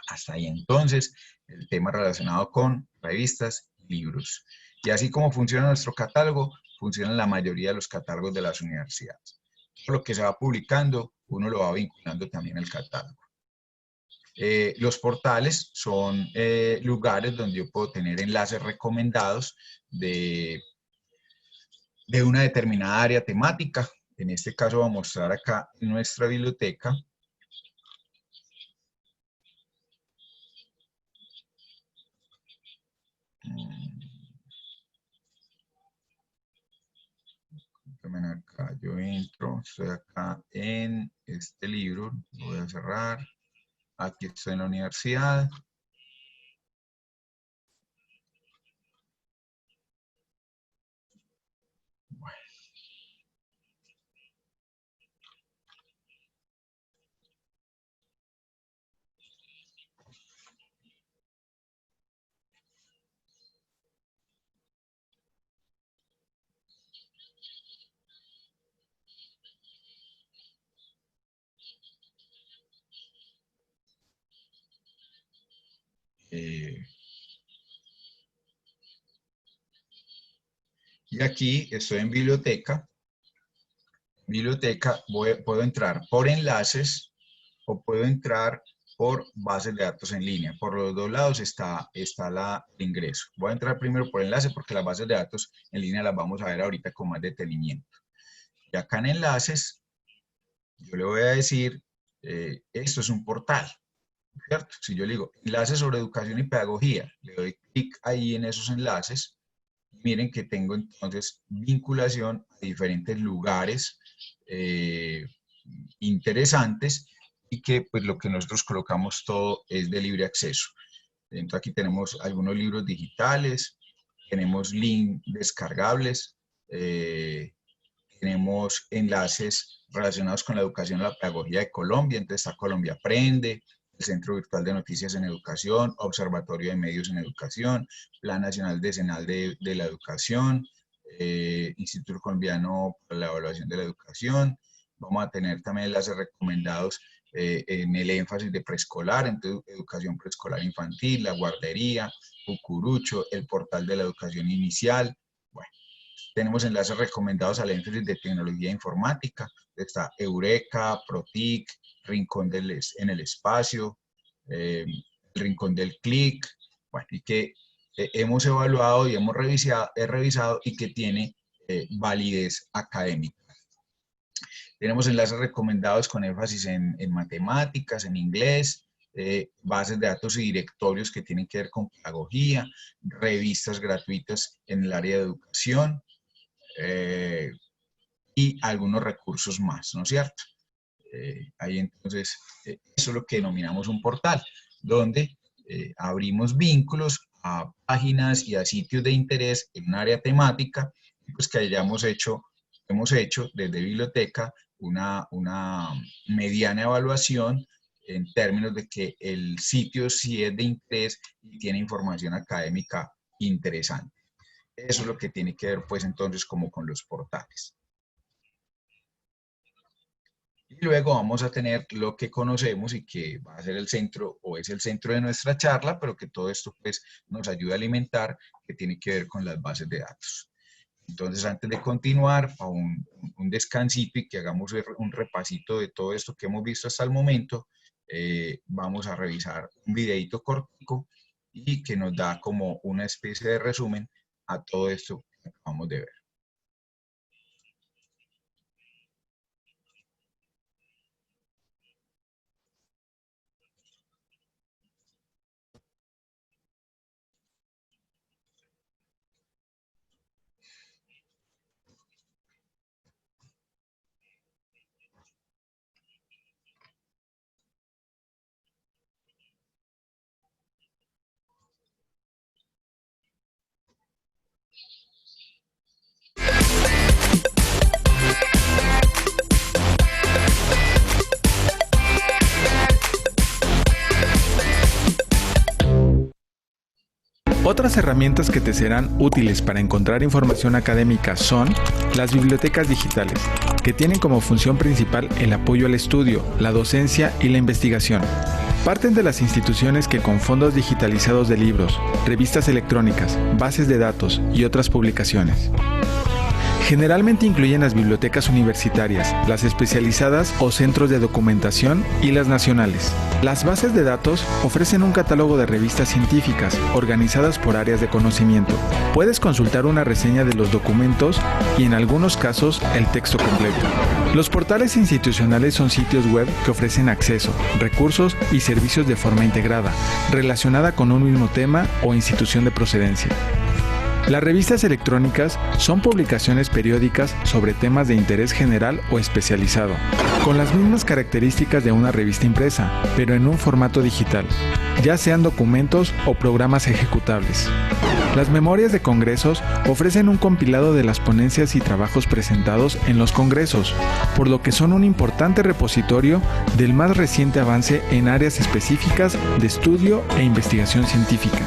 Hasta ahí entonces el tema relacionado con revistas y libros. Y así como funciona nuestro catálogo, funcionan la mayoría de los catálogos de las universidades. Todo lo que se va publicando, uno lo va vinculando también al catálogo. Los portales son lugares donde yo puedo tener enlaces recomendados de una determinada área temática. En este caso voy a mostrar acá en nuestra biblioteca. Acá yo entro, estoy acá en este libro, lo voy a cerrar. Aquí estoy en la universidad. Bueno. Y aquí estoy en biblioteca. Biblioteca, puedo entrar por enlaces o puedo entrar por bases de datos en línea. Por los dos lados está el ingreso. Voy a entrar primero por enlace porque las bases de datos en línea las vamos a ver ahorita con más detenimiento. Y acá en enlaces, yo le voy a decir, esto es un portal, ¿cierto? Si yo le digo enlaces sobre educación y pedagogía, le doy clic ahí en esos enlaces. Miren que tengo entonces vinculación a diferentes lugares interesantes y que pues lo que nosotros colocamos todo es de libre acceso. Entonces aquí tenemos algunos libros digitales, tenemos links descargables, tenemos enlaces relacionados con la educación y la pedagogía de Colombia, entonces está Colombia Aprende, el Centro Virtual de Noticias en Educación, Observatorio de Medios en Educación, Plan Nacional Decenal de la Educación, Instituto Colombiano para la Evaluación de la Educación. Vamos a tener también enlaces recomendados en el énfasis de preescolar, entonces educación preescolar infantil, la guardería, Cucurucho, el portal de la educación inicial. Bueno, tenemos enlaces recomendados al énfasis de tecnología informática, está Eureka, Protic, Rincón en el Espacio, el Rincón del Clic, bueno, y que hemos evaluado y hemos revisado y que tiene validez académica. Tenemos enlaces recomendados con énfasis en matemáticas, en inglés, bases de datos y directorios que tienen que ver con pedagogía, revistas gratuitas en el área de educación y algunos recursos más, ¿no es cierto? Ahí entonces, eso es lo que denominamos un portal, donde abrimos vínculos a páginas y a sitios de interés en un área temática, pues que hemos hecho desde biblioteca una mediana evaluación en términos de que el sitio sí es de interés y tiene información académica interesante. Eso es lo que tiene que ver, pues, entonces, como con los portales. Y luego vamos a tener lo que conocemos y que va a ser el centro, o es el centro de nuestra charla, pero que todo esto, pues, nos ayuda a alimentar, que tiene que ver con las bases de datos. Entonces, antes de continuar, a un descansito y que hagamos un repasito de todo esto que hemos visto hasta el momento, vamos a revisar un videito cortico y que nos da como una especie de resumen a todo esto que acabamos de ver. Otras herramientas que te serán útiles para encontrar información académica son las bibliotecas digitales, que tienen como función principal el apoyo al estudio, la docencia y la investigación. Parten de las instituciones que con fondos digitalizados de libros, revistas electrónicas, bases de datos y otras publicaciones. Generalmente incluyen las bibliotecas universitarias, las especializadas o centros de documentación y las nacionales. Las bases de datos ofrecen un catálogo de revistas científicas organizadas por áreas de conocimiento. Puedes consultar una reseña de los documentos y en algunos casos el texto completo. Los portales institucionales son sitios web que ofrecen acceso, recursos y servicios de forma integrada, relacionada con un mismo tema o institución de procedencia. Las revistas electrónicas son publicaciones periódicas sobre temas de interés general o especializado, con las mismas características de una revista impresa, pero en un formato digital, ya sean documentos o programas ejecutables. Las memorias de congresos ofrecen un compilado de las ponencias y trabajos presentados en los congresos, por lo que son un importante repositorio del más reciente avance en áreas específicas de estudio e investigación científica.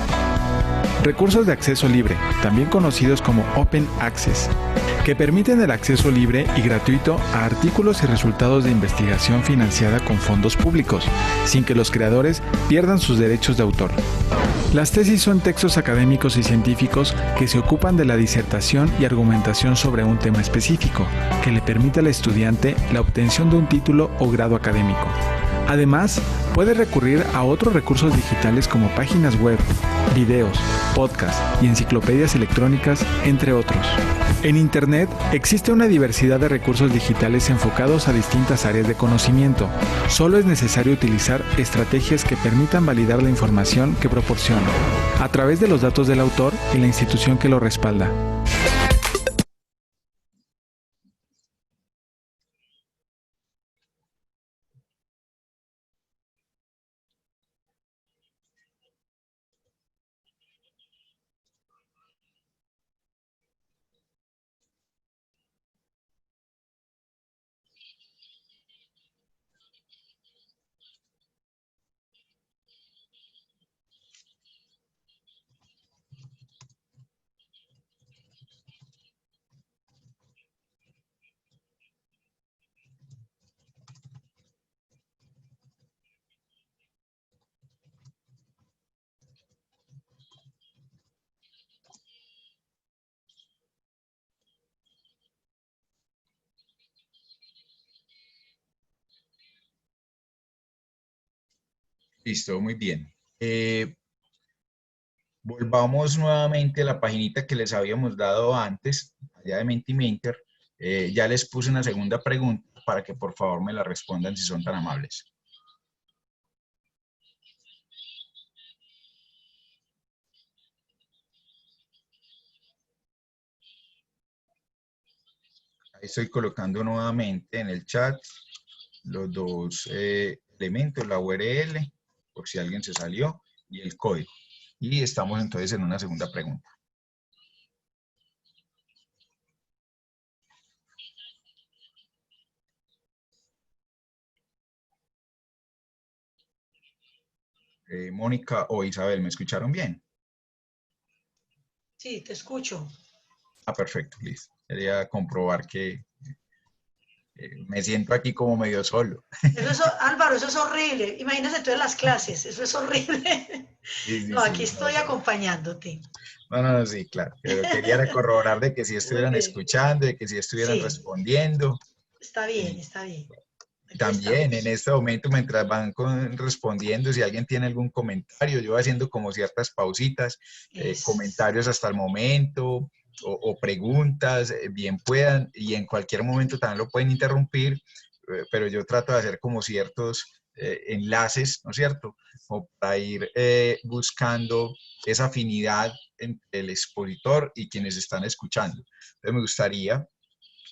Recursos de acceso libre, también conocidos como Open Access, que permiten el acceso libre y gratuito a artículos y resultados de investigación financiada con fondos públicos, sin que los creadores pierdan sus derechos de autor. Las tesis son textos académicos y científicos que se ocupan de la disertación y argumentación sobre un tema específico, que le permite al estudiante la obtención de un título o grado académico. Además, puede recurrir a otros recursos digitales como páginas web, videos, podcasts y enciclopedias electrónicas, entre otros. En Internet existe una diversidad de recursos digitales enfocados a distintas áreas de conocimiento. Solo es necesario utilizar estrategias que permitan validar la información que proporciona, a través de los datos del autor y la institución que lo respalda. Listo, muy bien. Volvamos nuevamente a la paginita que les habíamos dado antes, allá de Mentimeter. Ya les puse una segunda pregunta para que por favor me la respondan si son tan amables. Ahí estoy colocando nuevamente en el chat los dos elementos, la URL, por si alguien se salió, y el código. Y estamos entonces en una segunda pregunta. Mónica o Isabel, ¿me escucharon bien? Sí, te escucho. Ah, perfecto, listo. Quería comprobar que me siento aquí como medio solo. Álvaro, eso es horrible. Imagínate tú en las clases, eso es horrible. Sí, No, aquí sí, estoy acompañándote. No, sí, claro. Pero quería corroborar de que sí estuvieran escuchando, de que sí estuvieran respondiendo. Está bien, está bien. También en este momento, mientras van respondiendo, si alguien tiene algún comentario, yo voy haciendo como ciertas pausitas, Es, comentarios hasta el momento o preguntas, bien puedan, y en cualquier momento también lo pueden interrumpir, pero yo trato de hacer como ciertos enlaces, ¿no es cierto? Como para ir buscando esa afinidad entre el expositor y quienes están escuchando. Entonces me gustaría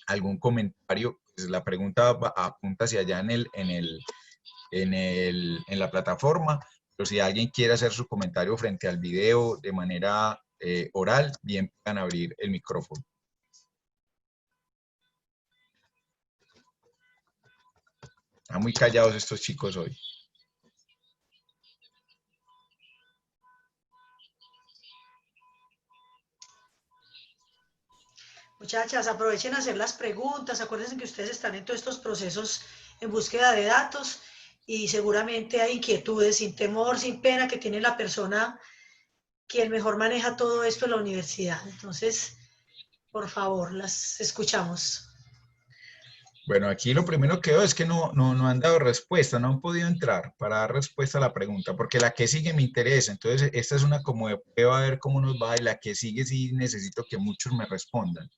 algún comentario, pues la pregunta apunta hacia allá en la plataforma, pero si alguien quiere hacer su comentario frente al video de manera oral, bien puedan abrir el micrófono. Están muy callados estos chicos hoy. muchachas, aprovechen a hacer las preguntas. Acuérdense que ustedes están en todos estos procesos en búsqueda de datos y seguramente hay inquietudes sin temor, sin pena que tiene la persona quien mejor maneja todo esto en la universidad. Entonces, por favor, las escuchamos. Bueno, aquí lo primero que veo es que no han dado respuesta, no han podido entrar para dar respuesta a la pregunta, porque la que sigue me interesa. Entonces, esta es una como de prueba a ver cómo nos va, y la que sigue sí necesito que muchos me respondan.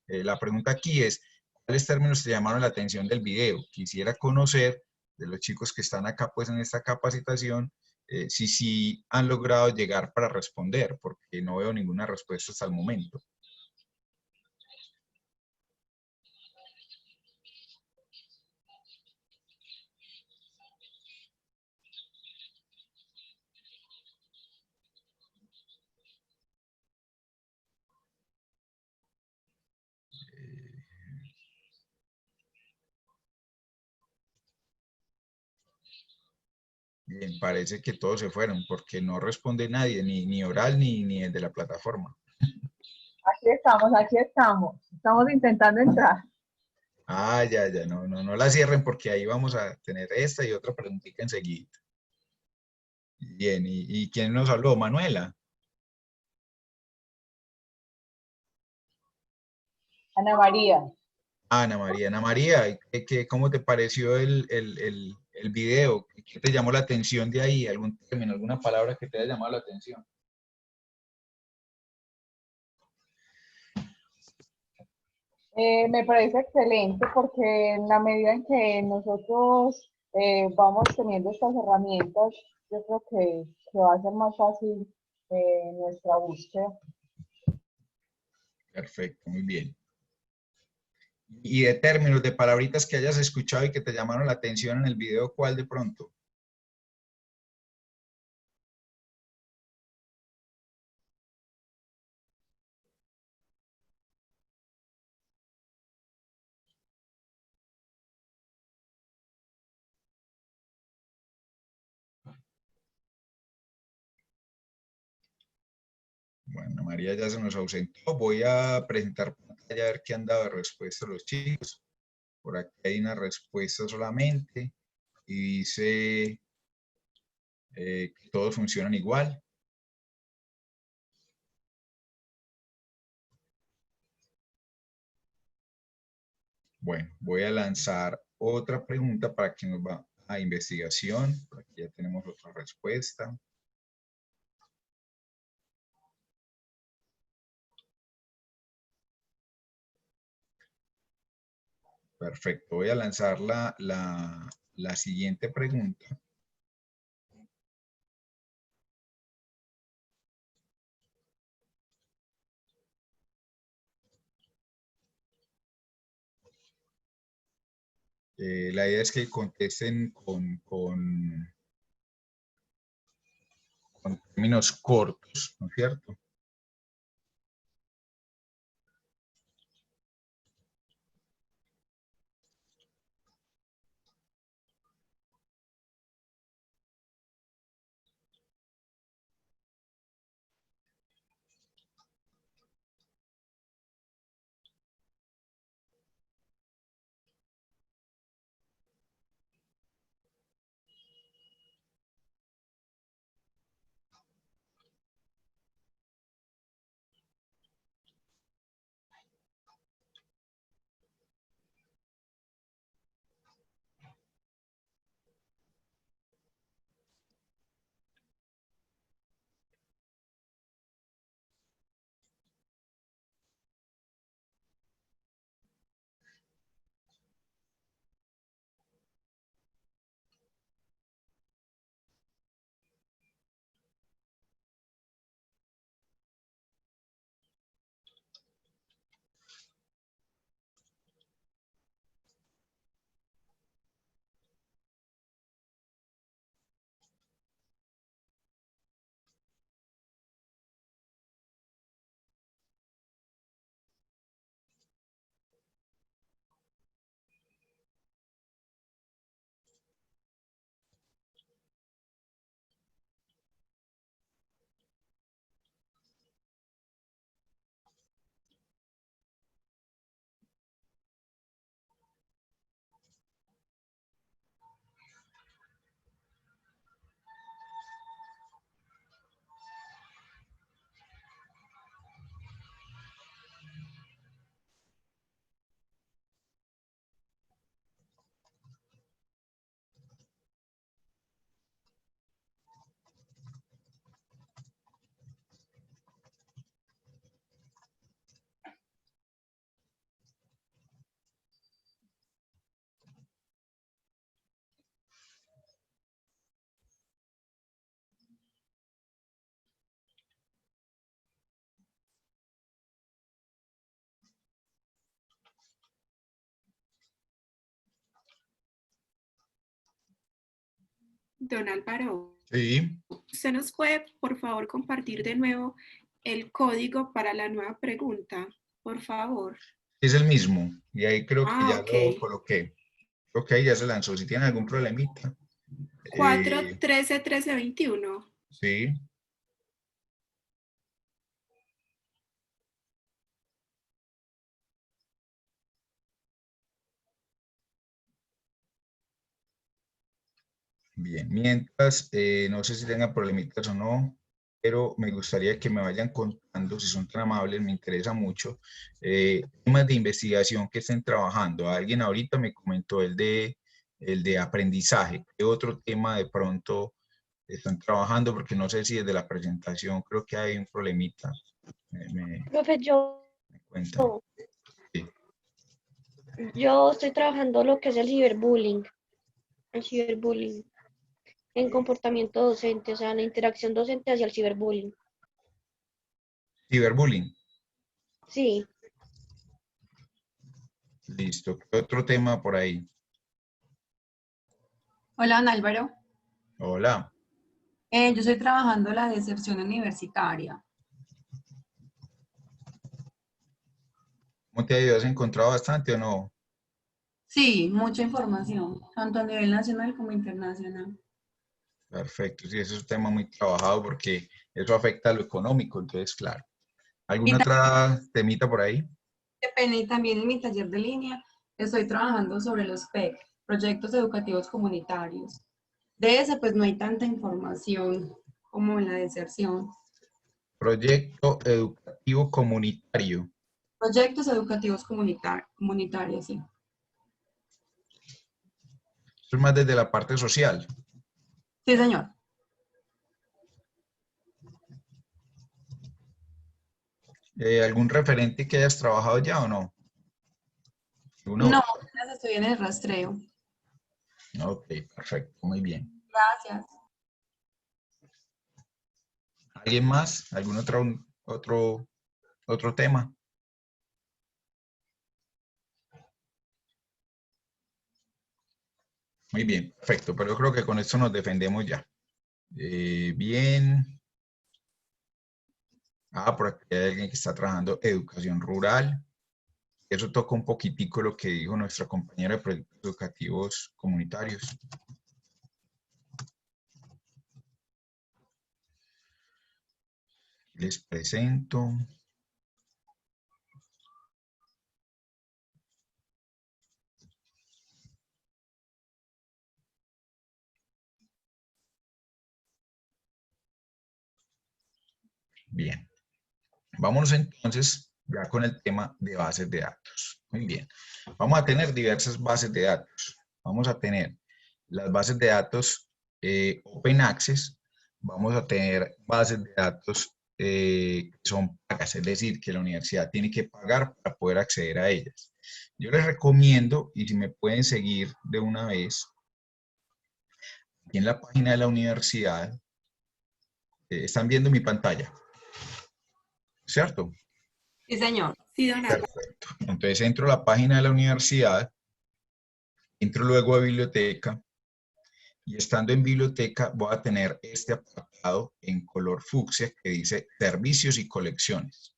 La pregunta aquí es, ¿cuáles términos te llamaron la atención del video? Quisiera conocer de los chicos que están acá pues en esta capacitación, si sí han logrado llegar para responder, porque no veo ninguna respuesta hasta el momento. Bien, parece que todos se fueron porque no responde nadie, ni oral ni el de la plataforma. Aquí estamos. Estamos intentando entrar. Ah, ya, no la cierren porque ahí vamos a tener esta y otra preguntita enseguida. Bien, ¿y quién nos habló? Manuela. Ana María. Ana María, ¿cómo te pareció el video? ¿Qué te llamó la atención de ahí? ¿Algún término, alguna palabra que te haya llamado la atención? Me parece excelente porque en la medida en que nosotros vamos teniendo estas herramientas, yo creo que va a ser más fácil nuestra búsqueda. Perfecto, muy bien. Y de términos, de palabritas que hayas escuchado y que te llamaron la atención en el video, ¿cuál de pronto? Bueno, María ya se nos ausentó. Voy a presentar pantalla a ver qué han dado de respuesta los chicos. Por aquí hay una respuesta solamente y dice que todos funcionan igual. Bueno, voy a lanzar otra pregunta para que nos va a investigación. Por aquí ya tenemos otra respuesta. Perfecto, voy a lanzar la siguiente pregunta. La idea es que contesten con términos cortos, ¿no es cierto? Don Álvaro, Sí, ¿usted nos puede, por favor, compartir de nuevo el código para la nueva pregunta? Por favor. es el mismo. Y ahí creo que ya Ok. lo coloqué. Creo que ahí ya se lanzó. Si tiene algún problemita. 4, 13, 13, 21. Sí. Bien, mientras, no sé si tengan problemitas o no, pero me gustaría que me vayan contando, si son tan amables, me interesa mucho, temas de investigación que estén trabajando. Alguien ahorita me comentó el de aprendizaje. ¿Qué otro tema de pronto están trabajando? Porque no sé si desde la presentación creo que hay un problemita. Profe, Me cuentan. Sí. yo estoy trabajando lo que es el ciberbullying en comportamiento docente, o sea, la interacción docente hacia el ciberbullying. Ciberbullying. Sí, Listo. ¿Qué otro tema por ahí? Hola, don Álvaro. Hola. Yo estoy trabajando la deserción universitaria. ¿Cómo te ha ido? ¿Has encontrado bastante o no? Sí, mucha información, tanto a nivel nacional como internacional. Perfecto, sí, ese es un tema muy trabajado porque eso afecta a lo económico, entonces, claro. Y ¿Alguna otra temita por ahí? también, y también en mi taller de línea estoy trabajando sobre los PEC, proyectos educativos comunitarios. De ese, pues no hay tanta información como en la deserción. Proyecto educativo comunitario. Proyectos educativos comunitarios, sí. Eso es más desde la parte social. Sí, señor. ¿Algún referente que hayas trabajado ya o no? ¿Alguno? No, apenas estoy en el rastreo. Ok, perfecto, muy bien. Gracias. ¿Alguien más? ¿Algún otro tema? Muy bien, perfecto, pero yo creo que con esto nos defendemos ya. Bien. Por aquí hay alguien que está trabajando educación rural. Eso toca un poquitico lo que dijo nuestra compañera de proyectos educativos comunitarios. Les presento. Bien. Vámonos entonces ya con el tema de bases de datos. Muy bien. Vamos a tener diversas bases de datos. Vamos a tener las bases de datos Open Access. Vamos a tener bases de datos que son pagas, es decir, que la universidad tiene que pagar para poder acceder a ellas. Yo les recomiendo, y si me pueden seguir de una vez, aquí en la página de la universidad, están viendo mi pantalla, ¿cierto? Sí, señor. Sí, don Álvaro. Perfecto. Entonces entro a la página de la universidad, entro luego a biblioteca, y estando en biblioteca voy a tener este apartado en color fucsia que dice servicios y colecciones.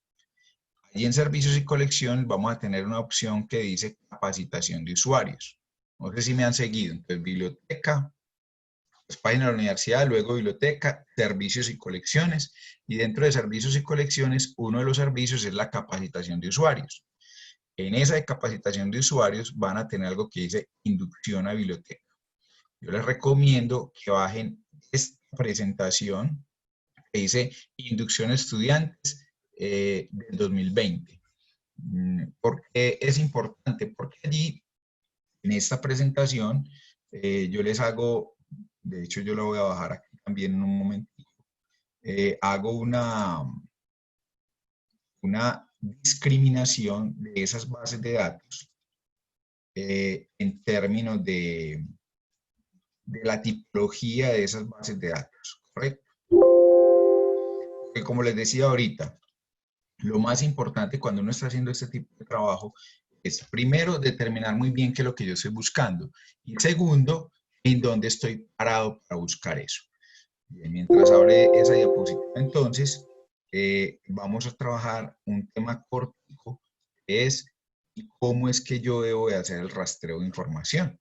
Allí en servicios y colecciones vamos a tener una opción que dice capacitación de usuarios. No sé si me han seguido. Entonces biblioteca, pues, página de la universidad, luego biblioteca, servicios y colecciones. Y dentro de servicios y colecciones, uno de los servicios es la capacitación de usuarios. En esa de capacitación de usuarios van a tener algo que dice inducción a biblioteca. Yo les recomiendo que bajen esta presentación que dice inducción a estudiantes del 2020. ¿Por qué es importante? Porque allí, en esta presentación, yo les hago, de hecho yo lo voy a bajar aquí también en un momentito, hago una discriminación de esas bases de datos en términos de la tipología de esas bases de datos, ¿correcto? Porque como les decía ahorita, lo más importante cuando uno está haciendo este tipo de trabajo es, primero, determinar muy bien qué es lo que yo estoy buscando. Y segundo, en dónde estoy parado para buscar eso. Bien, mientras abre esa diapositiva, entonces, vamos a trabajar un tema cortico, que es cómo es que yo debo de hacer el rastreo de información,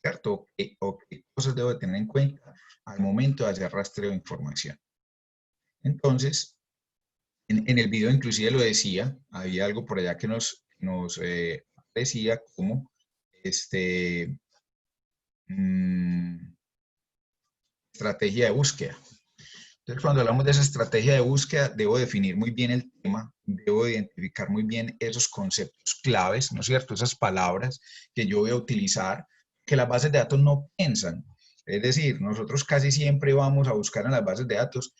¿cierto? O qué cosas debo de tener en cuenta al momento de hacer rastreo de información. Entonces, en el video inclusive lo decía, había algo por allá que nos decía como estrategia de búsqueda. Entonces, cuando hablamos de esa estrategia de búsqueda, debo definir muy bien el tema, debo identificar muy bien esos conceptos claves, ¿no es cierto? Esas palabras que yo voy a utilizar, que las bases de datos no piensan. Es decir, nosotros casi siempre vamos a buscar en las bases de datos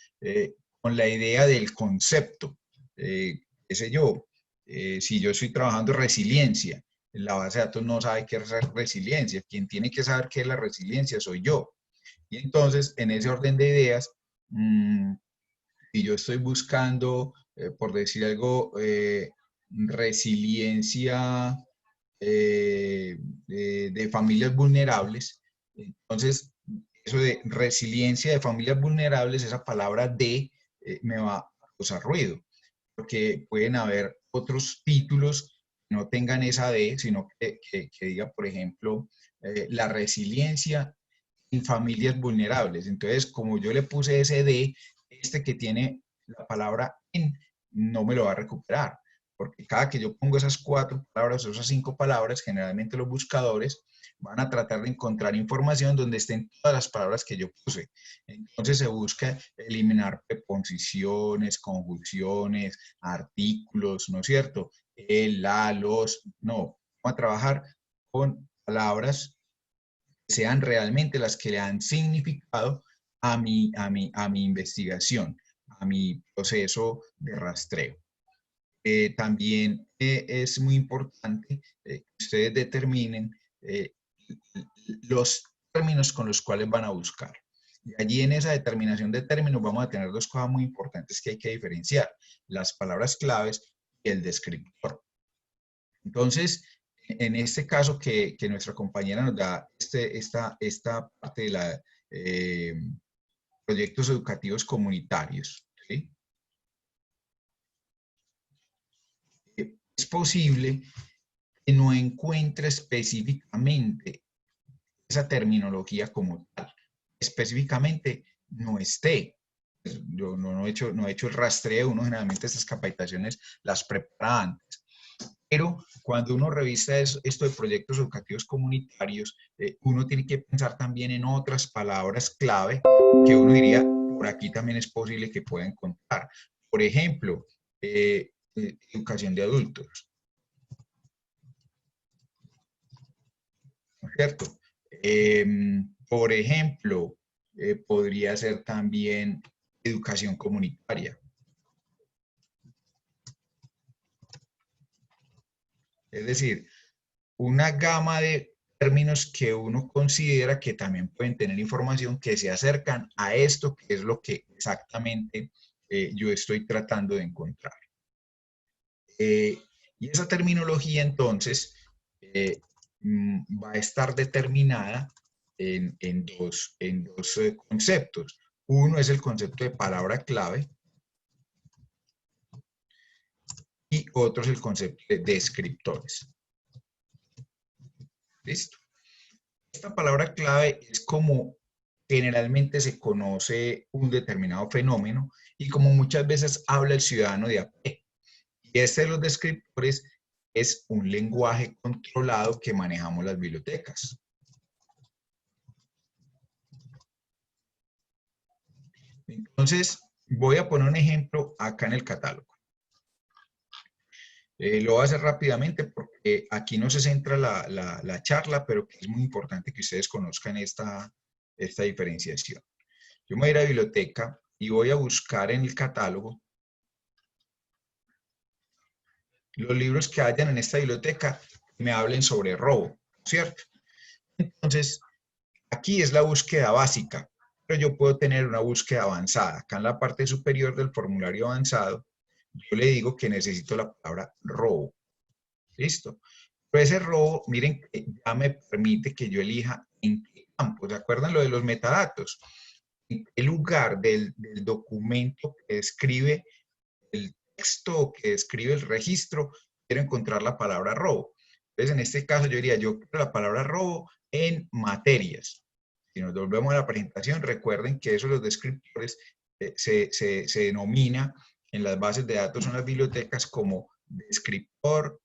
con la idea del concepto. Qué sé yo, si yo estoy trabajando resiliencia, la base de datos no sabe qué es resiliencia. Quien tiene que saber qué es la resiliencia soy yo. Y entonces, en ese orden de ideas, si yo estoy buscando, por decir algo, resiliencia de familias vulnerables, entonces eso de resiliencia de familias vulnerables, esa palabra de me va a causar ruido, porque pueden haber otros títulos que no tengan esa de, sino que diga, por ejemplo, la resiliencia en familias vulnerables. Entonces, como yo le puse ese de, que tiene la palabra en, no me lo va a recuperar, porque cada que yo pongo esas 4 palabras o esas 5 palabras, generalmente los buscadores van a tratar de encontrar información donde estén todas las palabras que yo puse. Entonces se busca eliminar preposiciones, conjunciones, artículos, ¿no es cierto? El, la, los, no. Vamos a trabajar con palabras que sean realmente las que le dan significado a mi investigación, a mi proceso de rastreo. También es muy importante que ustedes determinen los términos con los cuales van a buscar. Y allí en esa determinación de términos vamos a tener 2 cosas muy importantes que hay que diferenciar: las palabras claves y el descriptor. Entonces, en este caso que nuestra compañera nos da esta parte de la proyectos educativos comunitarios, ¿sí? Es posible que no encuentre específicamente esa terminología como tal. Específicamente no esté. Yo no he hecho el rastreo, uno generalmente estas capacitaciones las prepara antes. Pero cuando uno revisa esto de proyectos educativos comunitarios, uno tiene que pensar también en otras palabras clave que uno diría, por aquí también es posible que pueda encontrar. Por ejemplo, educación de adultos. ¿No es cierto? Por ejemplo, podría ser también educación comunitaria. Es decir, una gama de términos que uno considera que también pueden tener información que se acercan a esto, que es lo que exactamente yo estoy tratando de encontrar. Y esa terminología, entonces, va a estar determinada en dos conceptos. Uno es el concepto de palabra clave y otro es el concepto de descriptores. ¿Listo? Esta palabra clave es como generalmente se conoce un determinado fenómeno y como muchas veces habla el ciudadano de a pie. Y este de los descriptores es un lenguaje controlado que manejamos las bibliotecas. Entonces, voy a poner un ejemplo acá en el catálogo. Lo voy a hacer rápidamente porque aquí no se centra la charla, pero es muy importante que ustedes conozcan esta diferenciación. Yo me voy a ir a la biblioteca y voy a buscar en el catálogo los libros que hayan en esta biblioteca que me hablen sobre robo, ¿cierto? Entonces, aquí es la búsqueda básica, pero yo puedo tener una búsqueda avanzada. Acá en la parte superior del formulario avanzado, yo le digo que necesito la palabra robo. ¿Listo? Pero ese robo, miren, ya me permite que yo elija en qué campos. ¿Se acuerdan lo de los metadatos? ¿En qué lugar del documento que describe el texto, que describe el registro, quiero encontrar la palabra robo? Entonces, en este caso yo diría, yo quiero la palabra robo en materias. Si nos volvemos a la presentación, recuerden que eso los descriptores se denomina en las bases de datos, son las bibliotecas, como descriptor,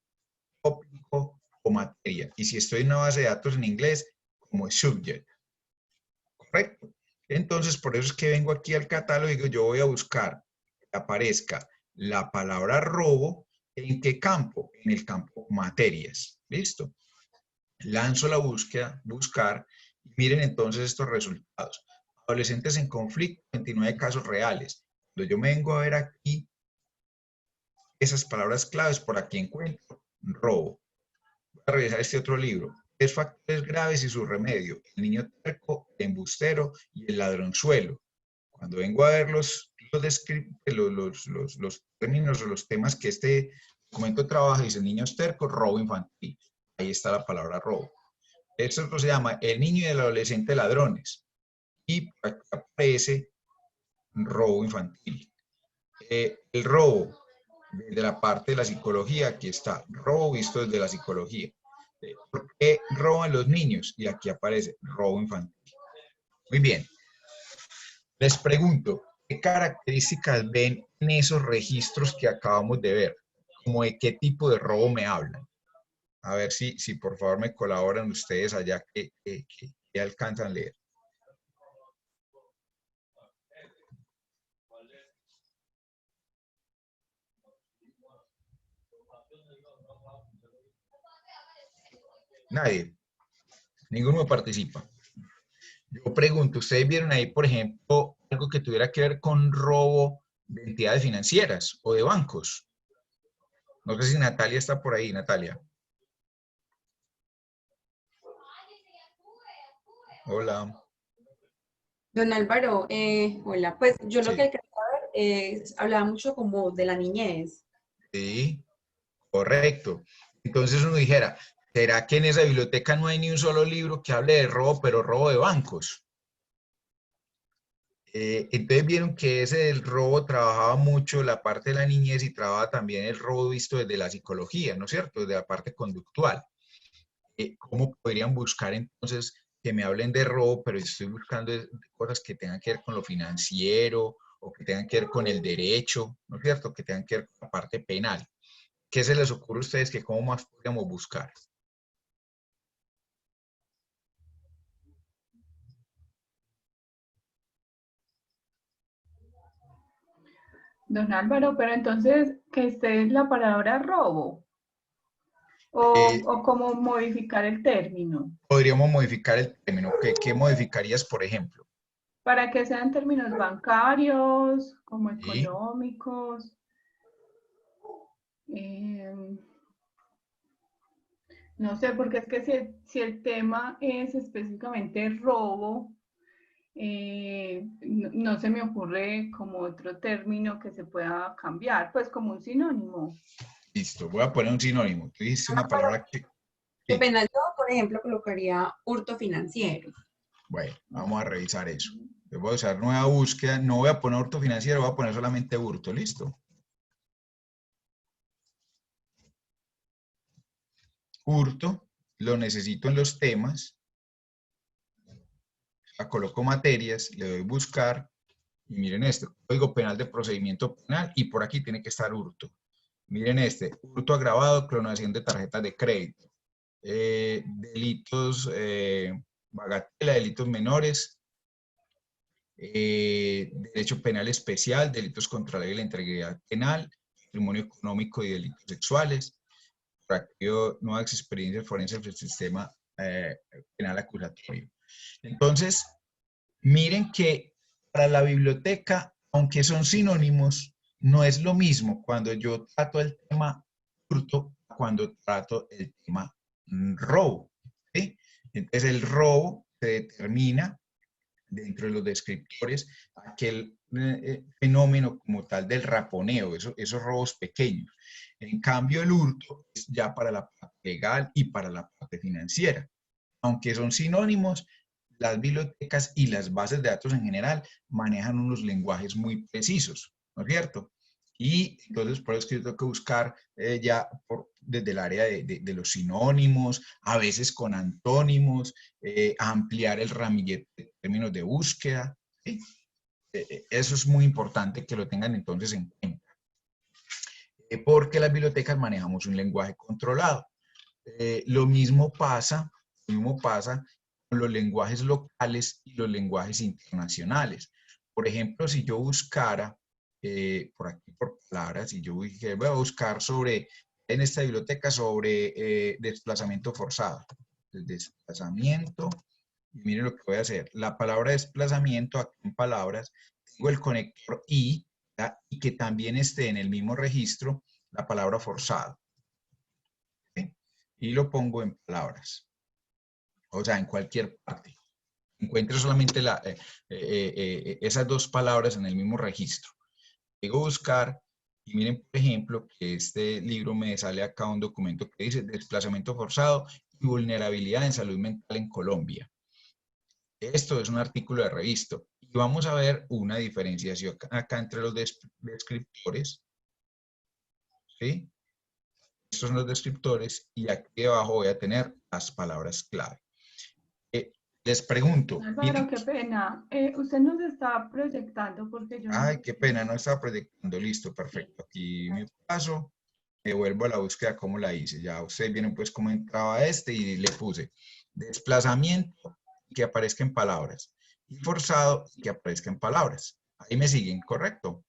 tópico o materia. Y si estoy en una base de datos en inglés, como subject. ¿Correcto? Entonces, por eso es que vengo aquí al catálogo y digo, yo voy a buscar que aparezca la palabra robo. ¿En qué campo? En el campo materias. ¿Listo? Lanzo la búsqueda, buscar, y miren entonces estos resultados. Adolescentes en conflicto, 29 casos reales. Cuando yo me vengo a ver aquí, esas palabras claves, por aquí encuentro robo. Voy a revisar este otro libro. 3 factores graves y su remedio. El niño terco, el embustero y el ladronzuelo. Cuando vengo a ver los términos o los temas que este documento trabaja, dice niños tercos, robo infantil. Ahí está la palabra robo. Esto se llama el niño y el adolescente ladrones. Y aquí aparece robo infantil. El robo, desde la parte de la psicología, aquí está, robo visto desde la psicología. ¿Por qué roban los niños? Y aquí aparece robo infantil. Muy bien. Les pregunto, ¿qué características ven en esos registros que acabamos de ver? ¿Cómo de qué tipo de robo me hablan? A ver si por favor me colaboran ustedes allá que alcanzan a leer. Nadie. Ninguno participa. Yo pregunto, ¿ustedes vieron ahí, por ejemplo, algo que tuviera que ver con robo de entidades financieras o de bancos? No sé si Natalia está por ahí, Natalia. Hola. Don Álvaro, hola, pues yo lo Sí. que alcancé a ver hablaba mucho como de la niñez. Sí, correcto. Entonces uno dijera, ¿será que en esa biblioteca no hay ni un solo libro que hable de robo, pero robo de bancos? Entonces vieron que ese del robo trabajaba mucho la parte de la niñez y trabajaba también el robo visto desde la psicología, ¿no es cierto? Desde la parte conductual. ¿Cómo podrían buscar entonces que me hablen de robo, pero estoy buscando cosas que tengan que ver con lo financiero o que tengan que ver con el derecho, ¿no es cierto? Que tengan que ver con la parte penal. ¿Qué se les ocurre a ustedes que cómo más podríamos buscar? Don Álvaro, pero entonces, ¿qué es la palabra robo? ¿O cómo modificar el término? Podríamos modificar el término. ¿Qué modificarías, por ejemplo? Para que sean términos bancarios, como ¿Sí? económicos. No sé, porque es que si el tema es específicamente robo, no se me ocurre como otro término que se pueda cambiar, pues como un sinónimo. Listo, voy a poner un sinónimo. Tú dijiste una palabra que... Qué Sí. pena, yo, por ejemplo, colocaría hurto financiero. Bueno, vamos a revisar eso. Yo voy a usar nueva búsqueda. No voy a poner hurto financiero, voy a poner solamente hurto. ¿Listo? Hurto, lo necesito en los temas. Coloco materias, le doy buscar. Y miren esto, Código Penal de Procedimiento Penal. Y por aquí tiene que estar hurto. Miren este, hurto agravado, clonación de tarjetas de crédito. Delitos, bagatela, delitos menores, derecho penal especial, delitos contra la ley y la integridad penal, patrimonio económico y delitos sexuales, nuevas experiencias forenses del sistema penal acusatorio. Entonces, miren que para la biblioteca, aunque son sinónimos, no es lo mismo cuando yo trato el tema hurto cuando trato el tema robo. ¿Sí? Entonces el robo se determina dentro de los descriptores aquel fenómeno como tal del raponeo, esos robos pequeños. En cambio el hurto es ya para la parte legal y para la parte financiera. Aunque son sinónimos, las bibliotecas y las bases de datos en general manejan unos lenguajes muy precisos, ¿no es cierto? Y entonces por eso es que yo tengo que buscar desde el área de los sinónimos, a veces con antónimos, ampliar el ramillete de términos de búsqueda, ¿sí? Eso es muy importante que lo tengan entonces en cuenta. Porque las bibliotecas manejamos un lenguaje controlado. Lo mismo pasa con los lenguajes locales y los lenguajes internacionales. Por ejemplo, si yo buscara, por aquí por palabras, si yo voy a buscar en esta biblioteca sobre desplazamiento forzado. El desplazamiento, y miren lo que voy a hacer. La palabra desplazamiento, aquí en palabras, tengo el conector y que también esté en el mismo registro la palabra forzado. ¿Sí? Y lo pongo en palabras. O sea, en cualquier parte. Encuentro solamente esas dos palabras en el mismo registro. Llego a buscar y miren, por ejemplo, que este libro me sale acá un documento que dice desplazamiento forzado y vulnerabilidad en salud mental en Colombia. Esto es un artículo de revista y vamos a ver una diferenciación acá entre los descriptores. ¿Sí? Estos son los descriptores y aquí debajo voy a tener las palabras clave. Les pregunto. Álvaro, qué pena. Usted nos está proyectando porque yo... Ay, qué pena, no estaba proyectando. Listo, perfecto. Aquí me paso, me vuelvo a la búsqueda como la hice. Ya ustedes vieron pues cómo entraba y le puse desplazamiento y que aparezca en palabras. Y forzado y que aparezca en palabras. Ahí me siguen, ¿correcto?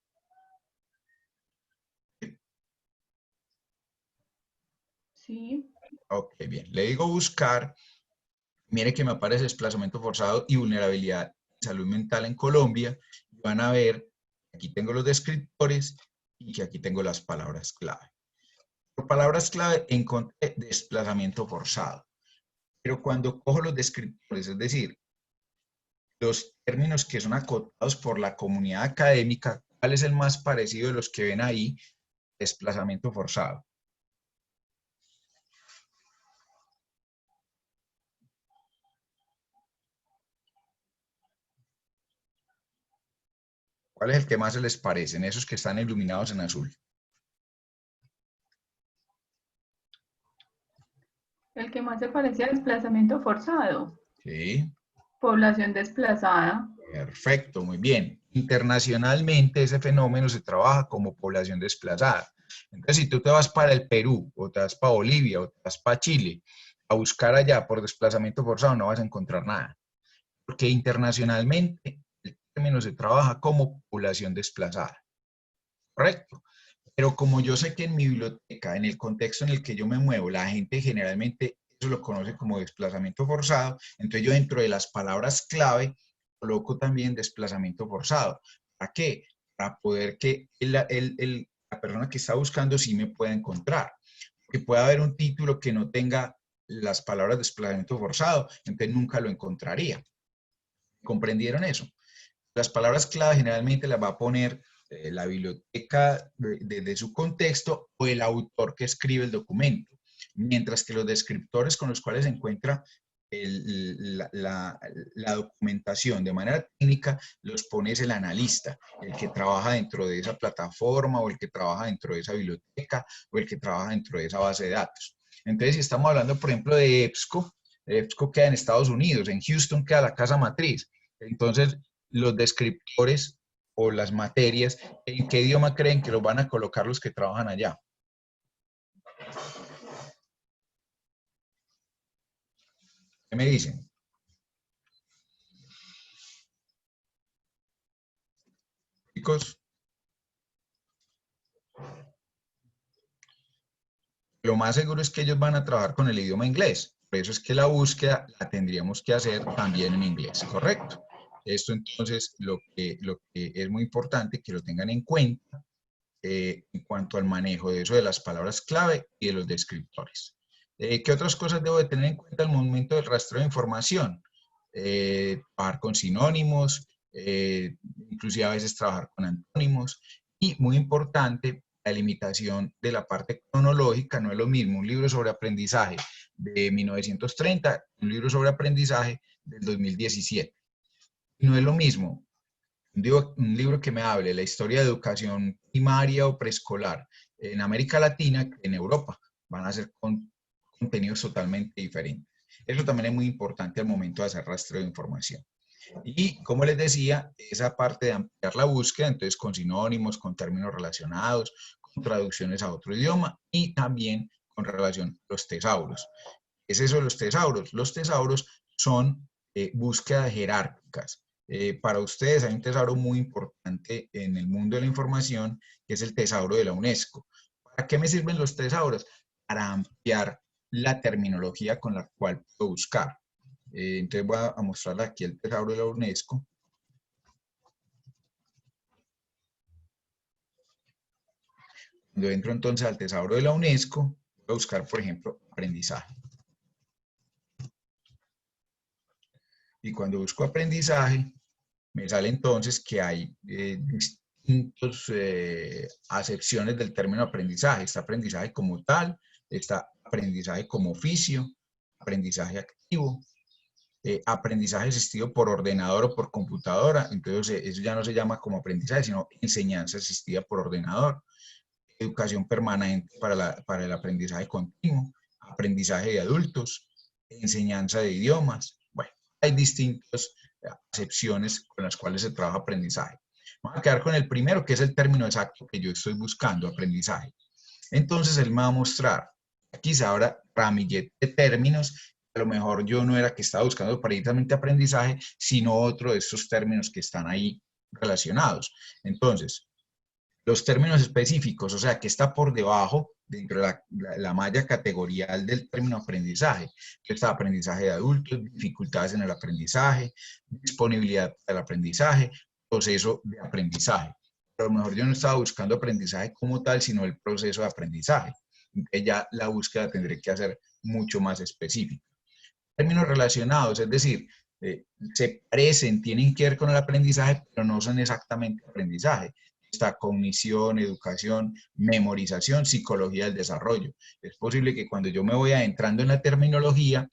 Sí. Ok, bien. Le digo buscar. Mire que me aparece desplazamiento forzado y vulnerabilidad en salud mental en Colombia. Van a ver, aquí tengo los descriptores y que aquí tengo las palabras clave. Por palabras clave encontré desplazamiento forzado. Pero cuando cojo los descriptores, es decir, los términos que son acotados por la comunidad académica, ¿cuál es el más parecido de los que ven ahí? Desplazamiento forzado. ¿Cuál es el que más se les parecen? Esos que están iluminados en azul. El que más se parece a desplazamiento forzado. Sí. Población desplazada. Perfecto, muy bien. Internacionalmente ese fenómeno se trabaja como población desplazada. Entonces, si tú te vas para el Perú, o te vas para Bolivia, o te vas para Chile, a buscar allá por desplazamiento forzado, no vas a encontrar nada. Porque internacionalmente el término se trabaja como población desplazada. Correcto. Pero como yo sé que en mi biblioteca, en el contexto en el que yo me muevo, la gente generalmente eso lo conoce como desplazamiento forzado, entonces yo dentro de las palabras clave coloco también desplazamiento forzado. ¿Para qué? Para poder que la persona que está buscando sí me pueda encontrar. Porque puede haber un título que no tenga las palabras desplazamiento forzado, entonces nunca lo encontraría. ¿Comprendieron eso? Las palabras clave generalmente las va a poner la biblioteca desde su contexto o el autor que escribe el documento, mientras que los descriptores con los cuales se encuentra la documentación de manera técnica los pone el analista, el que trabaja dentro de esa plataforma o el que trabaja dentro de esa biblioteca o el que trabaja dentro de esa base de datos. Entonces, si estamos hablando, por ejemplo, de EBSCO queda en Estados Unidos, en Houston queda la casa matriz. Entonces, los descriptores o las materias, ¿en qué idioma creen que los van a colocar los que trabajan allá? ¿Qué me dicen? Chicos, lo más seguro es que ellos van a trabajar con el idioma inglés. Por eso es que la búsqueda la tendríamos que hacer también en inglés, ¿correcto? Esto entonces lo que es muy importante que lo tengan en cuenta en cuanto al manejo de eso de las palabras clave y de los descriptores. ¿Qué otras cosas debo de tener en cuenta al momento del rastreo de información? Trabajar con sinónimos, inclusive a veces trabajar con antónimos y muy importante, la limitación de la parte cronológica. No es lo mismo un libro sobre aprendizaje de 1930, un libro sobre aprendizaje del 2017. No es lo mismo un libro que me hable de la historia de educación primaria o preescolar en América Latina que en Europa. Van a ser contenidos totalmente diferentes. Eso también es muy importante al momento de hacer rastreo de información. Y como les decía, esa parte de ampliar la búsqueda, entonces con sinónimos, con términos relacionados, con traducciones a otro idioma y también con relación a los tesauros. ¿Qué es eso de los tesauros? Los tesauros son búsquedas jerárquicas. Para ustedes hay un tesauro muy importante en el mundo de la información, que es el tesauro de la UNESCO. ¿Para qué me sirven los tesauros? Para ampliar la terminología con la cual puedo buscar. Entonces voy a mostrarle aquí el tesauro de la UNESCO. Cuando entro entonces al tesauro de la UNESCO, voy a buscar, por ejemplo, aprendizaje. Y cuando busco aprendizaje, me sale entonces que hay distintas acepciones del término aprendizaje. Está aprendizaje como tal, está aprendizaje como oficio, aprendizaje activo, aprendizaje asistido por ordenador o por computadora. Entonces eso ya no se llama como aprendizaje, sino enseñanza asistida por ordenador. Educación permanente para el aprendizaje continuo, aprendizaje de adultos, enseñanza de idiomas. Bueno, hay distintas acepciones con las cuales se trabaja aprendizaje. Vamos a quedar con el primero, que es el término exacto que yo estoy buscando, aprendizaje. Entonces él me va a mostrar, aquí se abra ramillete de términos. A lo mejor yo no era que estaba buscando precisamente aprendizaje, sino otro de estos términos que están ahí relacionados. Entonces, los términos específicos, o sea, que está por debajo, dentro de la malla categorial del término aprendizaje. Está aprendizaje de adultos, dificultades en el aprendizaje, disponibilidad del aprendizaje, proceso de aprendizaje. A lo mejor yo no estaba buscando aprendizaje como tal, sino el proceso de aprendizaje. Entonces ya la búsqueda tendré que hacer mucho más específica. Términos relacionados, es decir, se parecen, tienen que ver con el aprendizaje, pero no son exactamente aprendizaje. Está cognición, educación, memorización, psicología del desarrollo. Es posible que cuando yo me voy adentrando en la terminología,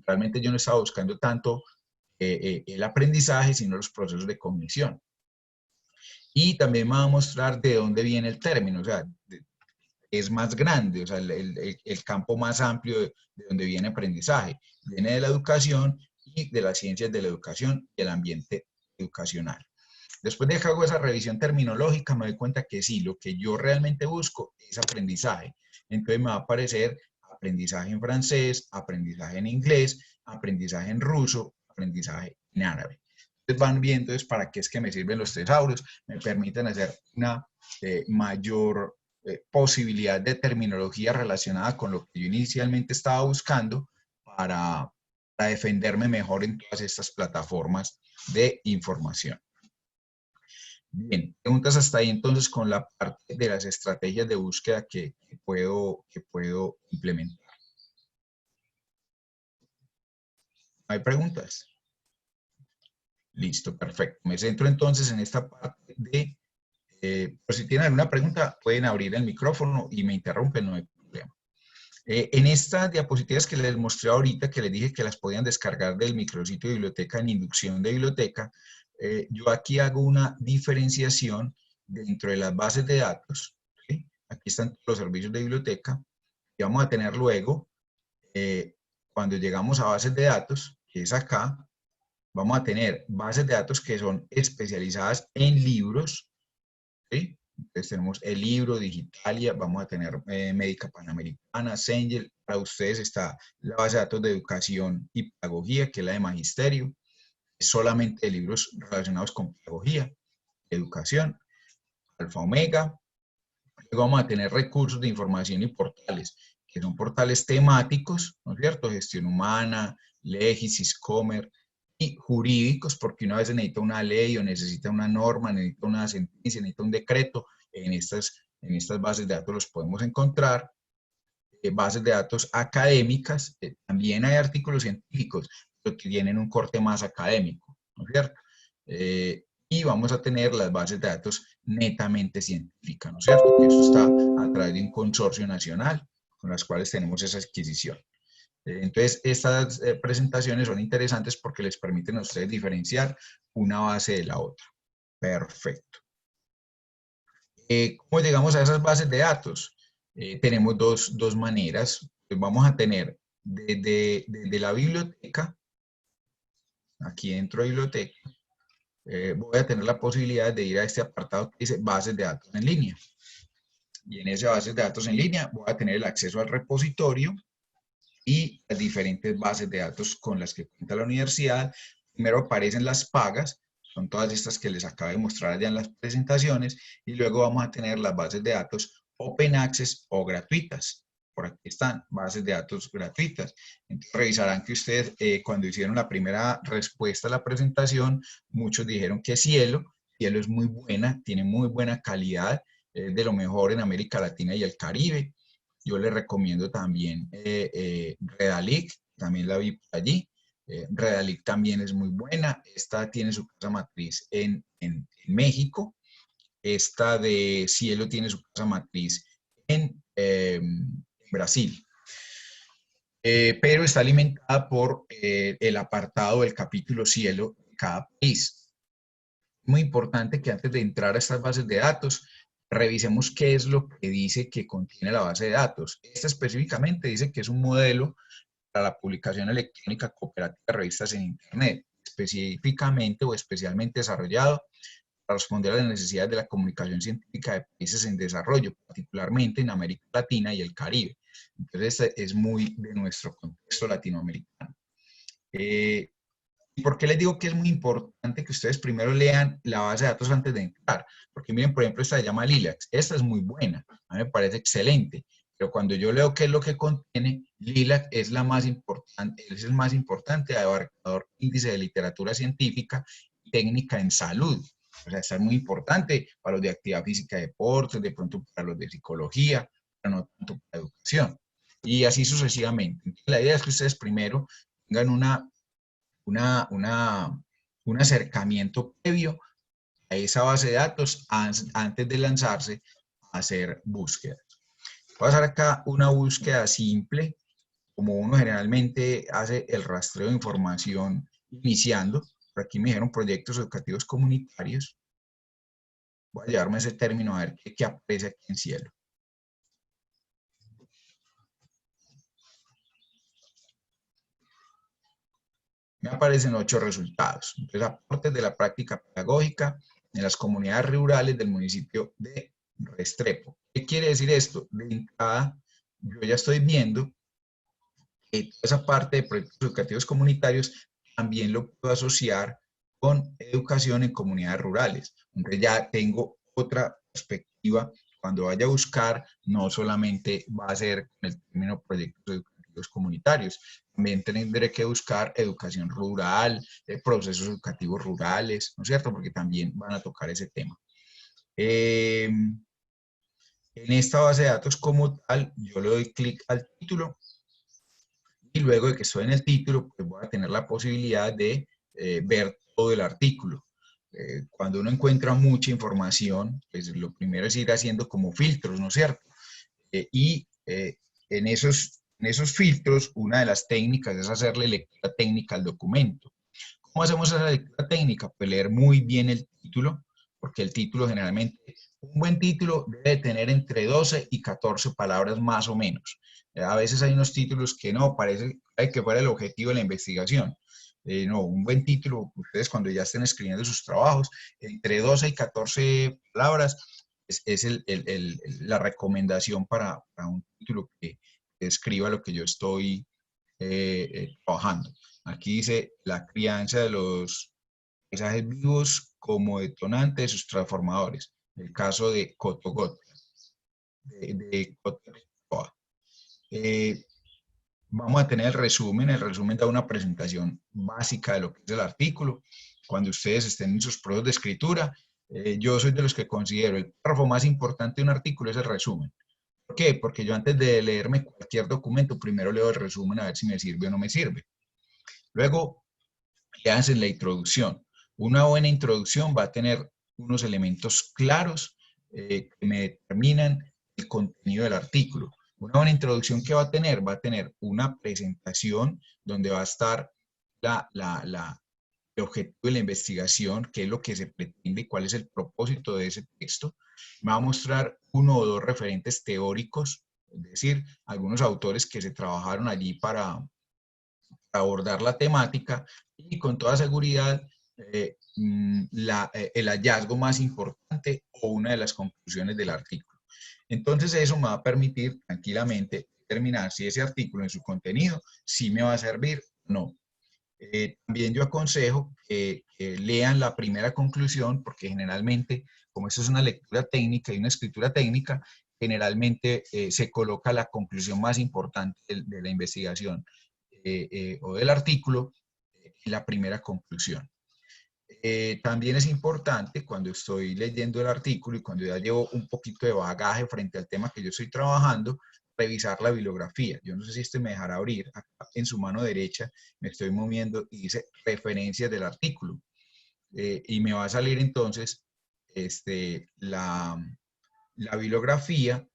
realmente yo no estaba buscando tanto el aprendizaje, sino los procesos de cognición. Y también me va a mostrar de dónde viene el término, o sea, es más grande, o sea, el campo más amplio de donde viene aprendizaje. Viene de la educación y de las ciencias de la educación y el ambiente educacional. Después de que hago esa revisión terminológica, me doy cuenta que sí, lo que yo realmente busco es aprendizaje. Entonces me va a aparecer aprendizaje en francés, aprendizaje en inglés, aprendizaje en ruso, aprendizaje en árabe. Entonces van viendo para qué es que me sirven los tesauros, me permiten hacer una mayor posibilidad de terminología relacionada con lo que yo inicialmente estaba buscando para defenderme mejor en todas estas plataformas de información. Bien, preguntas hasta ahí entonces con la parte de las estrategias de búsqueda que puedo implementar. ¿Hay preguntas? Listo, perfecto. Me centro entonces en esta parte de, por si tienen alguna pregunta, pueden abrir el micrófono y me interrumpen, no hay problema. En estas diapositivas que les mostré ahorita, que les dije que las podían descargar del micrositio de biblioteca en inducción de biblioteca, yo aquí hago una diferenciación dentro de las bases de datos. ¿Sí? Aquí están los servicios de biblioteca. Y vamos a tener luego, cuando llegamos a bases de datos, que es acá, vamos a tener bases de datos que son especializadas en libros. ¿Sí? Entonces tenemos el libro, Digitalia, vamos a tener Médica Panamericana, Cengel. Para ustedes está la base de datos de educación y pedagogía, que es la de Magisterio. Solamente de libros relacionados con pedagogía, educación, Alfa Omega. Luego vamos a tener recursos de información y portales, que son portales temáticos, ¿no es cierto? Gestión humana, Legis, Siscomer, y jurídicos, porque una vez necesita una ley o necesita una norma, necesita una sentencia, necesita un decreto. En estas bases de datos los podemos encontrar. Bases de datos académicas, también hay artículos científicos, pero que tienen un corte más académico, ¿no es cierto? Y vamos a tener las bases de datos netamente científicas, ¿no es cierto? Que eso está a través de un consorcio nacional con las cuales tenemos esa adquisición. Entonces, estas presentaciones son interesantes porque les permiten a ustedes diferenciar una base de la otra. Perfecto. ¿Cómo llegamos a esas bases de datos? Tenemos dos maneras. Pues vamos a tener desde la biblioteca, aquí dentro de biblioteca, voy a tener la posibilidad de ir a este apartado que dice bases de datos en línea. Y en esa base de datos en línea voy a tener el acceso al repositorio y las diferentes bases de datos con las que cuenta la universidad. Primero aparecen las pagas, son todas estas que les acabo de mostrar allá en las presentaciones, y luego vamos a tener las bases de datos Open Access o gratuitas. Por aquí están, bases de datos gratuitas. Entonces, revisarán que ustedes cuando hicieron la primera respuesta a la presentación, muchos dijeron que Cielo es muy buena, tiene muy buena calidad, de lo mejor en América Latina y el Caribe. Yo les recomiendo también Redalic, también la vi por allí. Redalic también es muy buena. Esta tiene su casa matriz en México. Esta de Cielo tiene su casa matriz en Brasil. Pero está alimentada por el apartado del capítulo Cielo de cada país. Muy importante que antes de entrar a estas bases de datos, revisemos qué es lo que dice que contiene la base de datos. Esta específicamente dice que es un modelo para la publicación electrónica cooperativa de revistas en Internet, específicamente o especialmente desarrollado para responder a las necesidades de la comunicación científica de países en desarrollo, particularmente en América Latina y el Caribe. Entonces, este es muy de nuestro contexto latinoamericano. ¿Por qué les digo que es muy importante que ustedes primero lean la base de datos antes de entrar? Porque miren, por ejemplo, esta se llama Lilac. Esta es muy buena, a mí me parece excelente. Pero cuando yo leo qué es lo que contiene, Lilac es la más importante, es el más importante abarcador índice de literatura científica y técnica en salud. O sea, está muy importante para los de actividad física y deportes, de pronto para los de psicología, pero no tanto para educación. Y así sucesivamente. Entonces, la idea es que ustedes primero tengan un acercamiento previo a esa base de datos antes de lanzarse a hacer búsquedas. Voy a hacer acá una búsqueda simple, como uno generalmente hace el rastreo de información iniciando. Por aquí me dijeron proyectos educativos comunitarios. Voy a llevarme ese término a ver qué aparece aquí en Cielo. Me aparecen 8 resultados. Entonces, aportes de la práctica pedagógica en las comunidades rurales del municipio de Restrepo. ¿Qué quiere decir esto? De entrada, yo ya estoy viendo que toda esa parte de proyectos educativos comunitarios también lo puedo asociar con educación en comunidades rurales. Entonces ya tengo otra perspectiva. Cuando vaya a buscar, no solamente va a ser con el término proyectos educativos comunitarios, también tendré que buscar educación rural, procesos educativos rurales, ¿no es cierto? Porque también van a tocar ese tema. En esta base de datos como tal, yo le doy clic al título y luego de que estoy en el título, pues voy a tener la posibilidad de ver todo el artículo. Cuando uno encuentra mucha información, pues lo primero es ir haciendo como filtros, ¿no es cierto? En esos filtros, una de las técnicas es hacerle lectura técnica al documento. ¿Cómo hacemos esa lectura técnica? Pues leer muy bien el título, porque el título generalmente, un buen título debe tener entre 12 y 14 palabras más o menos. A veces hay unos títulos que no, parece que fuera el objetivo de la investigación. No, un buen título, ustedes cuando ya estén escribiendo sus trabajos, entre 12 y 14 palabras es la recomendación para un título que describa lo que yo estoy trabajando. Aquí dice la crianza de los paisajes vivos como detonante de sus transformadores. El caso de Cotogot, de Cotocoa. Vamos a tener el resumen da una presentación básica de lo que es el artículo. Cuando ustedes estén en sus procesos de escritura, yo soy de los que considero el párrafo más importante de un artículo es el resumen. ¿Por qué? Porque yo antes de leerme cualquier documento, primero leo el resumen a ver si me sirve o no me sirve. Luego, léanse la introducción. Una buena introducción va a tener unos elementos claros que me determinan el contenido del artículo. Una buena introducción que va a tener una presentación donde va a estar el objetivo de la investigación, qué es lo que se pretende, cuál es el propósito de ese texto. Me va a mostrar 1 o 2 referentes teóricos, es decir, algunos autores que se trabajaron allí para abordar la temática, y con toda seguridad el hallazgo más importante o una de las conclusiones del artículo. Entonces eso me va a permitir tranquilamente determinar si ese artículo en su contenido sí me va a servir o no. También yo aconsejo que lean la primera conclusión, porque generalmente, como esto es una lectura técnica y una escritura técnica, generalmente se coloca la conclusión más importante de la investigación o del artículo en la primera conclusión. También es importante, cuando estoy leyendo el artículo y cuando ya llevo un poquito de bagaje frente al tema que yo estoy trabajando, revisar la bibliografía. Yo no sé si este me dejará abrir. Acá en su mano derecha me estoy moviendo y dice referencias del artículo. Y me va a salir entonces la bibliografía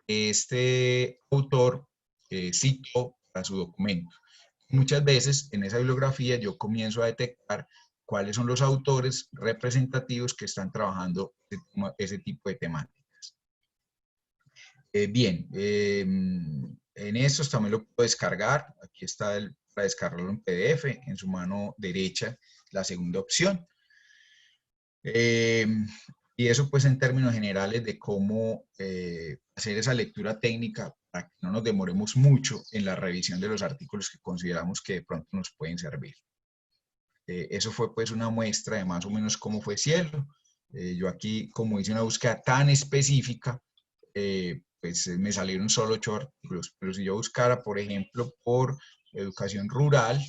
que este autor citó para su documento. Muchas veces en esa bibliografía yo comienzo a detectar cuáles son los autores representativos que están trabajando ese tipo de temáticas. Bien, en estos también lo puedo descargar. Aquí está para descargarlo en PDF, en su mano derecha, la segunda opción. Y eso pues en términos generales de cómo hacer esa lectura técnica para que no nos demoremos mucho en la revisión de los artículos que consideramos que de pronto nos pueden servir. Eso fue pues una muestra de más o menos cómo fue Cielo. Yo aquí, como hice una búsqueda tan específica, pues me salieron solo 8 artículos, pero si yo buscara, por ejemplo, por educación rural,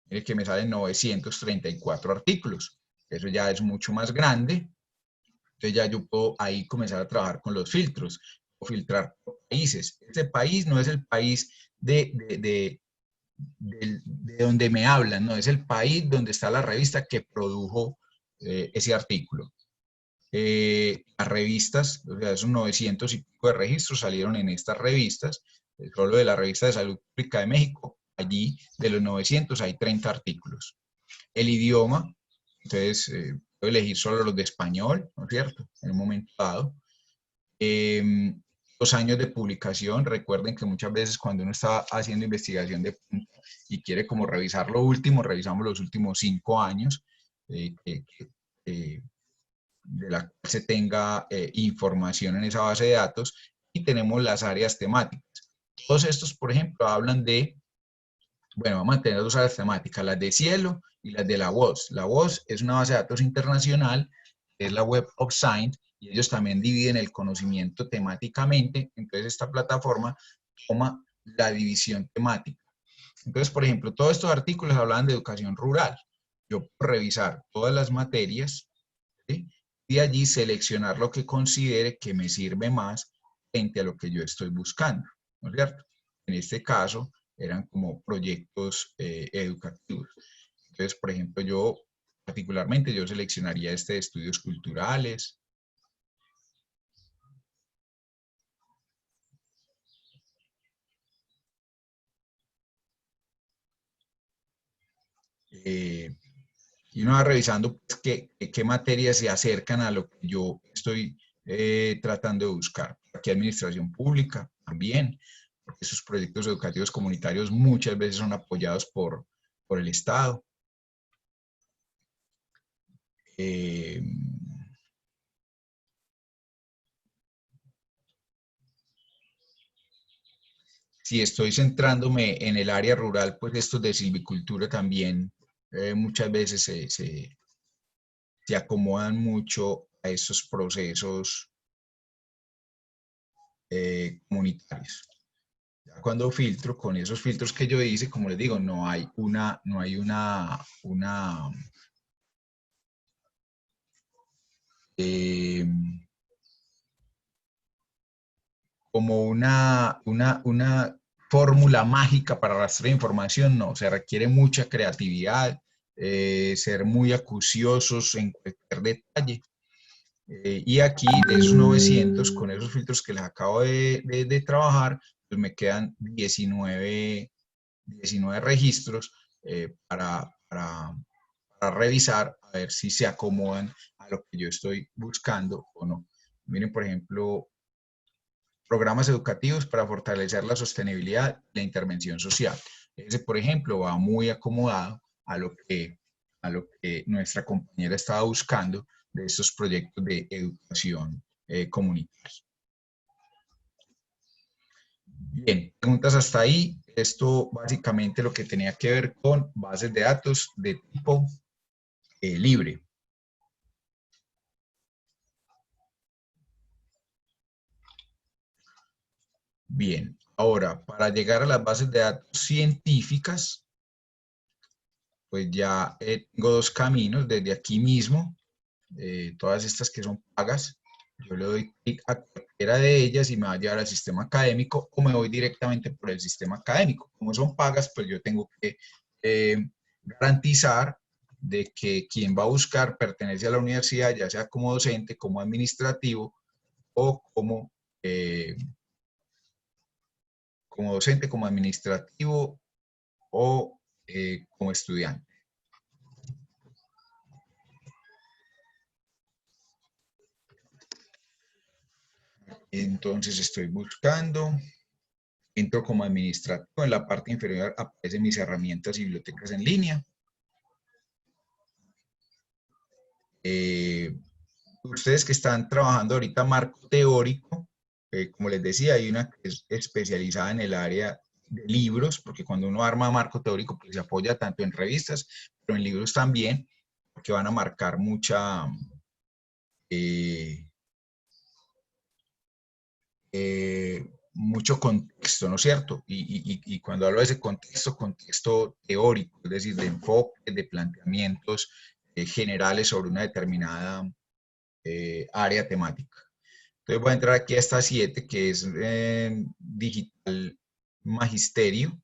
mire que me salen 934 artículos. Eso ya es mucho más grande. Entonces ya yo puedo ahí comenzar a trabajar con los filtros, o filtrar por países. Este país no es el país de donde me hablan, no, es el país donde está la revista que produjo ese artículo. Las revistas, o sea, esos 900 y pico de registros salieron en estas revistas, solo de la revista de Salud Pública de México, allí de los 900 hay 30 artículos. El idioma, entonces puedo elegir solo los de español, ¿no es cierto?, en un momento dado. Los años de publicación, recuerden que muchas veces cuando uno está haciendo investigación de punta y quiere como revisar lo último, revisamos los últimos 5 años, de la cual se tenga información en esa base de datos, y tenemos las áreas temáticas. Todos estos, por ejemplo, hablan de, bueno, vamos a tener 2 áreas temáticas, las de Cielo y las de la WOS. La WOS es una base de datos internacional, es la Web of Science, y ellos también dividen el conocimiento temáticamente. Entonces esta plataforma toma la división temática. Entonces, por ejemplo, todos estos artículos hablan de educación rural. Yo puedo revisar todas las materias, ¿sí?, y allí seleccionar lo que considere que me sirve más frente a lo que yo estoy buscando, ¿no es cierto? En este caso, eran como proyectos educativos. Entonces, por ejemplo, yo particularmente yo seleccionaría este de estudios culturales. Y uno va revisando pues, qué materias se acercan a lo que yo estoy tratando de buscar. Aquí administración pública también, porque esos proyectos educativos comunitarios muchas veces son apoyados por el Estado. Si estoy centrándome en el área rural, pues estos de silvicultura también muchas veces se acomodan mucho a esos procesos comunitarios. Ya cuando filtro, con esos filtros que yo hice, como les digo, no hay como una fórmula mágica para rastrear información, no, se requiere mucha creatividad, ser muy acuciosos en cualquier detalle. Y aquí de esos 900, con esos filtros que les acabo de trabajar, pues me quedan 19 registros para revisar, a ver si se acomodan a lo que yo estoy buscando o no. Miren, por ejemplo, programas educativos para fortalecer la sostenibilidad y la intervención social. Ese, por ejemplo, va muy acomodado a lo que nuestra compañera estaba buscando de estos proyectos de educación comunitaria. Bien, preguntas hasta ahí. Esto básicamente lo que tenía que ver con bases de datos de tipo libre. Bien, ahora para llegar a las bases de datos científicas, pues ya tengo dos caminos desde aquí mismo, todas estas que son pagas. Yo le doy clic a cualquiera de ellas y me va a llevar al sistema académico, o me voy directamente por el sistema académico. Como son pagas, pues yo tengo que garantizar de que quien va a buscar pertenece a la universidad, ya sea como docente, como administrativo o como docente, como administrativo o como estudiante. Entonces estoy buscando, entro como administrativo, en la parte inferior aparecen mis herramientas y bibliotecas en línea. Ustedes que están trabajando ahorita marco teórico, como les decía, hay una que es especializada en el área de libros, porque cuando uno arma marco teórico, pues se apoya tanto en revistas, pero en libros también, porque van a marcar mucho contexto, ¿no es cierto? Y cuando hablo de ese contexto teórico, es decir, de enfoque, de planteamientos generales sobre una determinada área temática. Entonces voy a entrar aquí a esta 7, que es Digital Magisterio.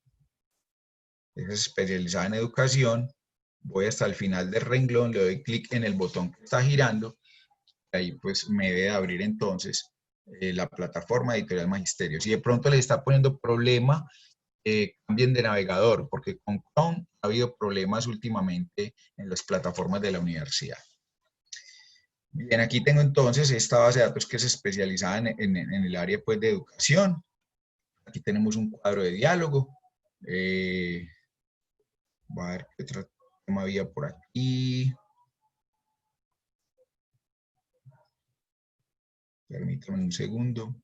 Es especializada en educación. Voy hasta el final del renglón, le doy clic en el botón que está girando. Ahí pues me debe abrir entonces la plataforma Editorial Magisterio. Si de pronto les está poniendo problema, cambien de navegador, porque con Chrome ha habido problemas últimamente en las plataformas de la universidad. Bien, aquí tengo entonces esta base de datos que es especializada en el área pues, de educación. Aquí tenemos un cuadro de diálogo. Voy a ver qué otro tema había por aquí. Permítanme un segundo.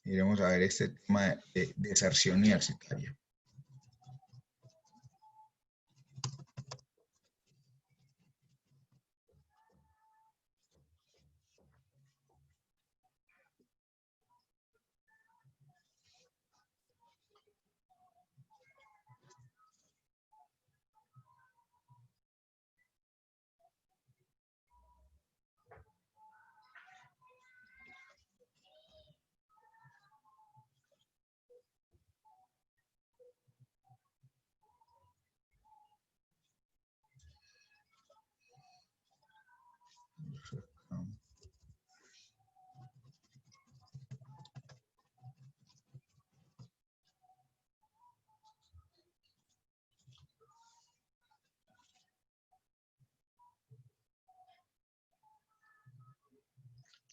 Iremos a ver este tema de deserción universitaria.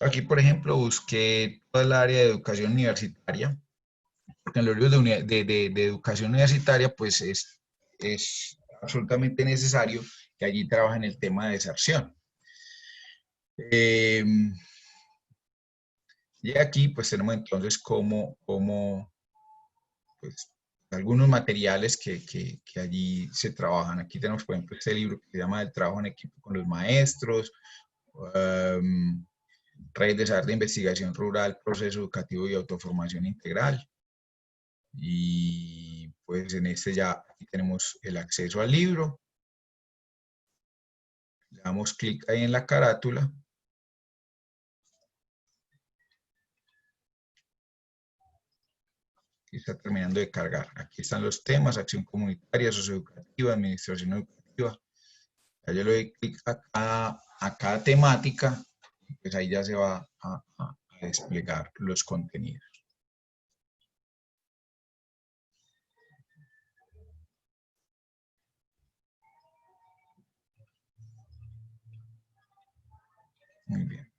Aquí, por ejemplo, busqué toda el área de educación universitaria, porque en los libros de educación universitaria, pues es absolutamente necesario que allí trabajen el tema de deserción. Y aquí, pues tenemos entonces como pues, algunos materiales que allí se trabajan. Aquí tenemos, por ejemplo, este libro que se llama El trabajo en equipo con los maestros, Redes de Saber de Investigación Rural, Proceso Educativo y Autoformación Integral. Y pues en este ya aquí tenemos el acceso al libro. Le damos clic ahí en la carátula. Aquí está terminando de cargar. Aquí están los temas: acción comunitaria, socioeducativa, administración educativa. Ya yo le doy clic a cada temática, pues ahí ya se va a desplegar los contenidos. Muy bien.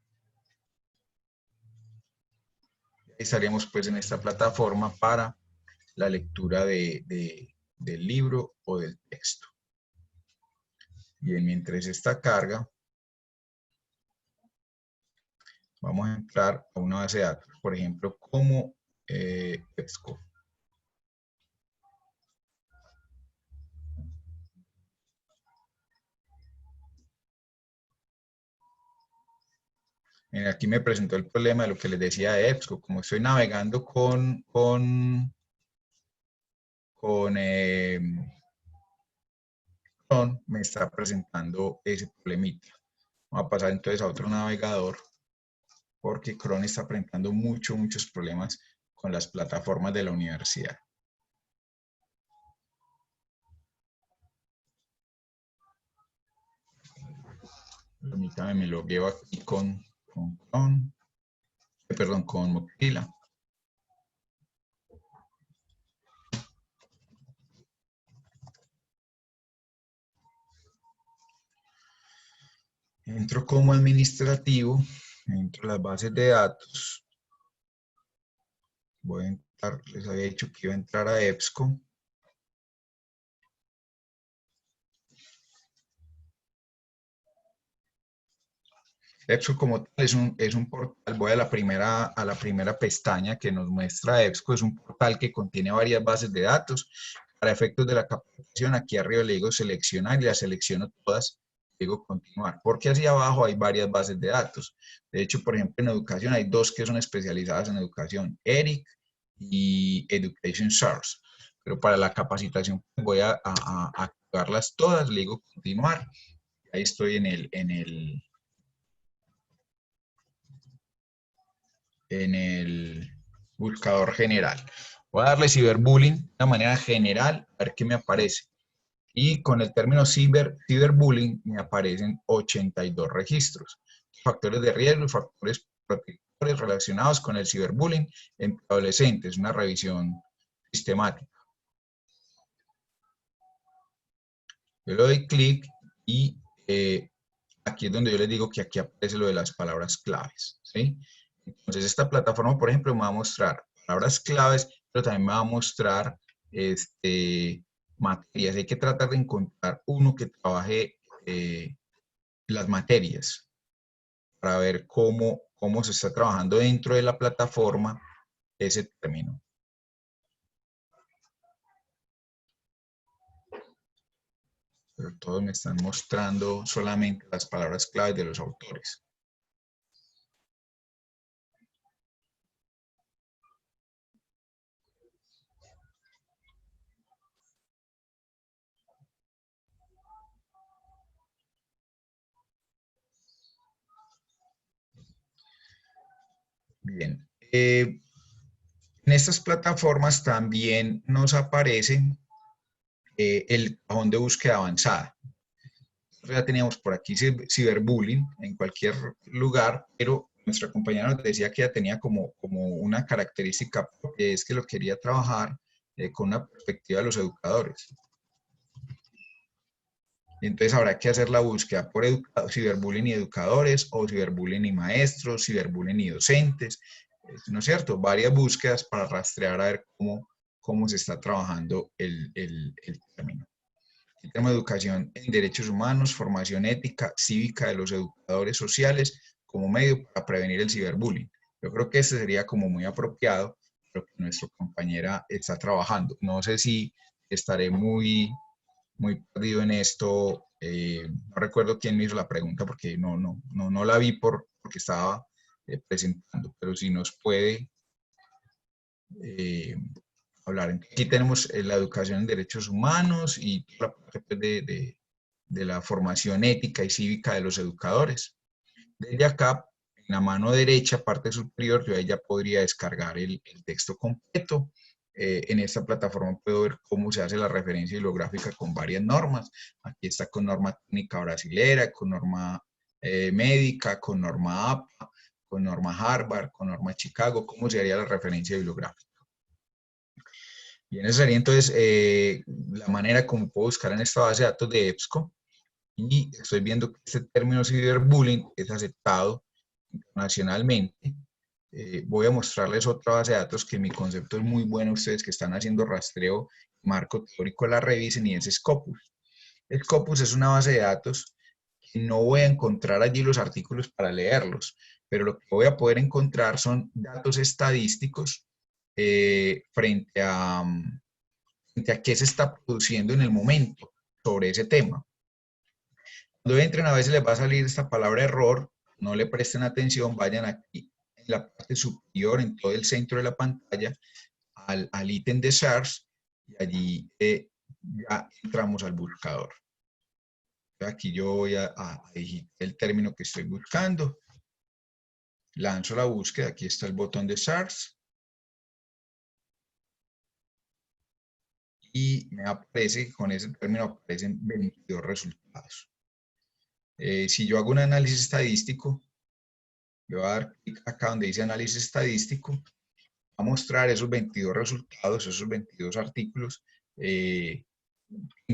Estaríamos pues en esta plataforma para la lectura del libro o del texto. Bien, mientras esta carga, vamos a entrar a una base de datos, por ejemplo, como EBSCO. Aquí me presentó el problema de lo que les decía de EBSCO. Como estoy navegando con Chrome, me está presentando ese problemita. Vamos a pasar entonces a otro navegador, porque Chrome está presentando muchos problemas con las plataformas de la universidad. Permítame, me logueo aquí con Chrome, perdón, con Mozilla. Entro como administrativo, entro a las bases de datos. Voy a entrar, les había dicho que iba a entrar a EBSCO. EBSCO como tal es un portal. Voy a la primera pestaña que nos muestra EBSCO. Es un portal que contiene varias bases de datos. Para efectos de la capacitación, aquí arriba le digo seleccionar y las selecciono todas. Digo continuar, porque hacia abajo hay varias bases de datos. De hecho, por ejemplo, en educación hay dos que son especializadas en educación, ERIC y Education Source. Pero para la capacitación voy a activarlas todas, le digo continuar. Ahí estoy en el buscador general. Voy a darle ciberbullying de una manera general, a ver qué me aparece. Y con el término ciberbullying me aparecen 82 registros. Factores de riesgo y factores protectores relacionados con el ciberbullying en adolescentes. Una revisión sistemática. Yo le doy clic y aquí es donde yo les digo que aquí aparece lo de las palabras claves, ¿sí? Entonces esta plataforma, por ejemplo, me va a mostrar palabras claves, pero también me va a mostrar materias. Hay que tratar de encontrar uno que trabaje las materias para ver cómo se está trabajando dentro de la plataforma ese término. Pero todos me están mostrando solamente las palabras claves de los autores. Bien. En estas plataformas también nos aparece el cajón de búsqueda avanzada. Ya teníamos por aquí ciberbullying en cualquier lugar, pero nuestra compañera nos decía que ya tenía como una característica, que es que lo quería trabajar con una perspectiva de los educadores. Entonces habrá que hacer la búsqueda por ciberbullying y educadores, o ciberbullying y maestros, ciberbullying y docentes, ¿no es cierto? Varias búsquedas para rastrear a ver cómo se está trabajando el término. Aquí tenemos educación en derechos humanos, formación ética, cívica de los educadores sociales como medio para prevenir el ciberbullying. Yo creo que este sería como muy apropiado, pero que nuestra compañera está trabajando. No sé si estaré muy perdido en esto. No recuerdo quién me hizo la pregunta porque no la vi porque estaba presentando, pero si nos puede hablar. Aquí tenemos la educación en derechos humanos y la parte de de la formación ética y cívica de los educadores. Desde acá, en la mano derecha, parte superior, yo ahí ya podría descargar el texto completo. En esta plataforma puedo ver cómo se hace la referencia bibliográfica con varias normas. Aquí está con norma técnica brasilera, con norma médica, con norma APA, con norma Harvard, con norma Chicago, cómo se haría la referencia bibliográfica. Bien, esa sería entonces la manera como puedo buscar en esta base de datos de EBSCO. Y estoy viendo que este término ciberbullying es aceptado internacionalmente. Voy a mostrarles otra base de datos que mi concepto es muy bueno. Ustedes que están haciendo rastreo, marco teórico, la revisen, y es Scopus. Scopus es una base de datos que no voy a encontrar allí los artículos para leerlos, pero lo que voy a poder encontrar son datos estadísticos frente a qué se está produciendo en el momento sobre ese tema. Cuando entren, a veces les va a salir esta palabra error, no le presten atención, vayan aquí en la parte superior, en todo el centro de la pantalla, al ítem de SARS, y allí ya entramos al buscador. Aquí yo voy a digitar el término que estoy buscando, lanzo la búsqueda, aquí está el botón de SARS, y me aparece, con ese término aparecen 22 resultados. Si yo hago un análisis estadístico, le voy a dar clic acá donde dice análisis estadístico, va a mostrar esos 22 resultados, esos 22 artículos, en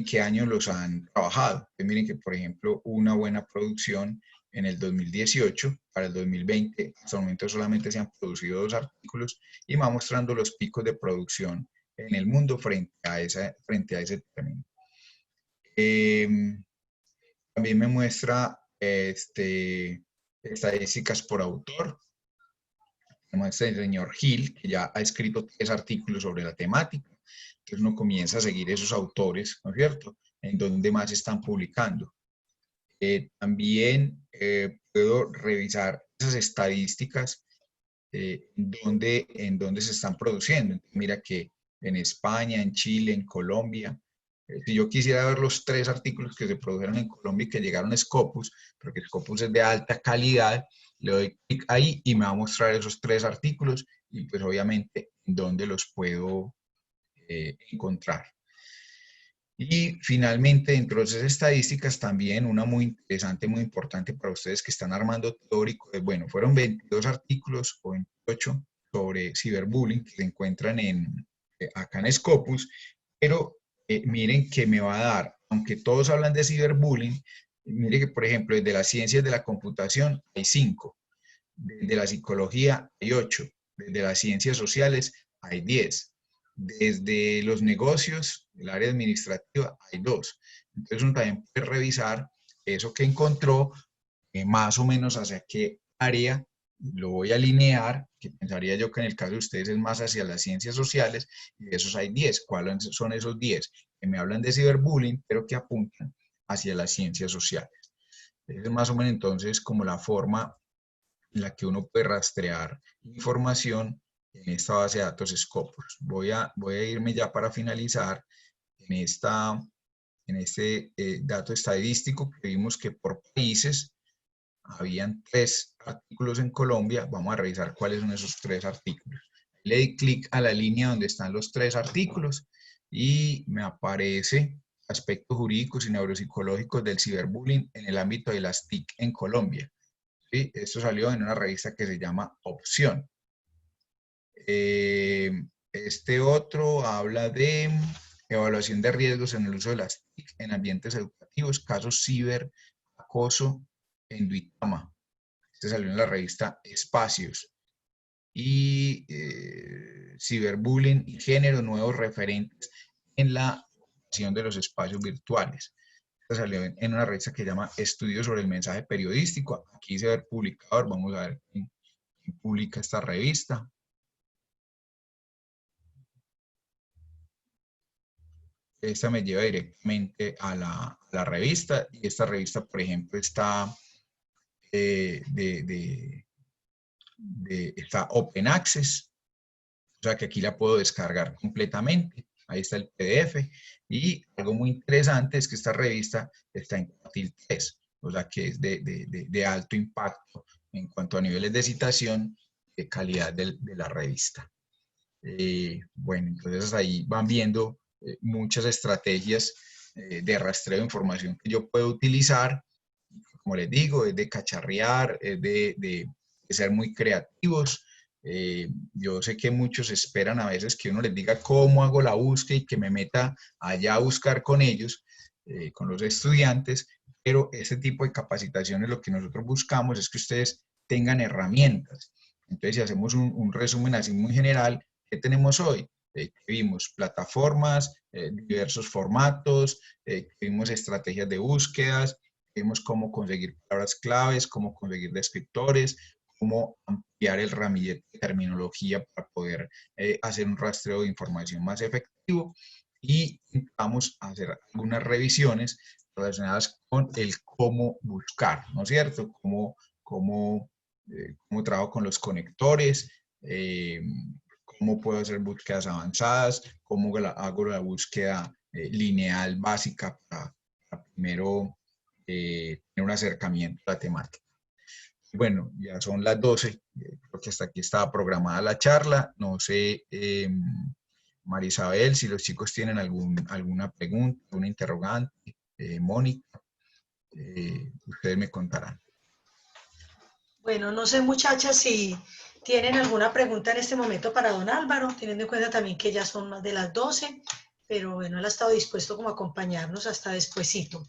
qué año los han trabajado. Entonces, miren que, por ejemplo, una buena producción en el 2018, para el 2020, hasta el momento solamente se han producido 2 artículos, y va mostrando los picos de producción en el mundo frente a ese término. También me muestra estadísticas por autor. Me muestra el señor Hill, que ya ha escrito 3 artículos sobre la temática. Entonces uno comienza a seguir esos autores, ¿no es cierto?, en donde más están publicando. También puedo revisar esas estadísticas en dónde se están produciendo. Entonces, mira que en España, en Chile, en Colombia. Si yo quisiera ver los 3 artículos que se produjeron en Colombia y que llegaron a Scopus, porque Scopus es de alta calidad, le doy clic ahí y me va a mostrar esos 3 artículos, y pues obviamente en dónde los puedo encontrar. Y finalmente, dentro de esas estadísticas, también una muy interesante, muy importante para ustedes que están armando teórico, bueno, fueron 22 artículos o 28 sobre ciberbullying que se encuentran acá en Scopus, pero miren que me va a dar, aunque todos hablan de ciberbullying, miren que, por ejemplo, desde las ciencias de la computación hay 5, desde la psicología hay 8, desde las ciencias sociales hay 10, desde los negocios, el área administrativa, hay 2. Entonces uno también puede revisar eso que encontró, más o menos hacia qué área lo voy a alinear, que pensaría yo que en el caso de ustedes es más hacia las ciencias sociales, y de esos hay 10. ¿Cuáles son esos 10? Que me hablan de ciberbullying, pero que apuntan hacia las ciencias sociales. Esa es más o menos entonces como la forma en la que uno puede rastrear información en esta base de datos Scopus. Voy a irme ya para finalizar en este dato estadístico que vimos que por países habían 3 artículos en Colombia. Vamos a revisar cuáles son esos 3 artículos. Le doy clic a la línea donde están los 3 artículos y me aparece aspectos jurídicos y neuropsicológicos del ciberbullying en el ámbito de las TIC en Colombia. ¿Sí? Esto salió en una revista que se llama Opción. Este otro habla de evaluación de riesgos en el uso de las TIC en ambientes educativos, casos ciberacoso en Duitama. Este salió en la revista Espacios. Y ciberbullying y género, nuevos referentes en la ocupación de los espacios virtuales. Este salió en una revista que se llama Estudios sobre el mensaje periodístico. Aquí se ve el publicador. Vamos a ver quién publica esta revista. Esta me lleva directamente a la revista, y esta revista, por ejemplo, está está Open Access, o sea que aquí la puedo descargar completamente. ahí está el PDF. Y algo muy interesante es que esta revista está en cuartil 3, o sea que es de alto impacto en cuanto a niveles de citación, de calidad de la revista. Bueno, entonces ahí van viendo muchas estrategias de rastreo de información que yo puedo utilizar. Como les digo, es de cacharrear, es de ser muy creativos. Yo sé que muchos esperan a veces que uno les diga cómo hago la búsqueda y que me meta allá a buscar con ellos, con los estudiantes, pero ese tipo de capacitaciones lo que nosotros buscamos es que ustedes tengan herramientas. Entonces, si hacemos un resumen así muy general, ¿qué tenemos hoy? Vimos plataformas, diversos formatos, vimos estrategias de búsquedas, vimos cómo conseguir palabras claves, cómo conseguir descriptores, cómo ampliar el ramillete de terminología para poder hacer un rastreo de información más efectivo, y vamos a hacer algunas revisiones relacionadas con el cómo buscar, ¿no es cierto? Cómo trabajo con los conectores, cómo puedo hacer búsquedas avanzadas, cómo hago la búsqueda lineal básica para primero tener un acercamiento a la temática. Bueno, ya son las 12, creo que hasta aquí estaba programada la charla. No sé, Marisabel, si los chicos tienen alguna pregunta, alguna interrogante, Mónica, ustedes me contarán. Bueno, no sé, muchachas, si tienen alguna pregunta en este momento para don Álvaro, teniendo en cuenta también que ya son más de las 12, pero bueno, él ha estado dispuesto como a acompañarnos hasta despuesito.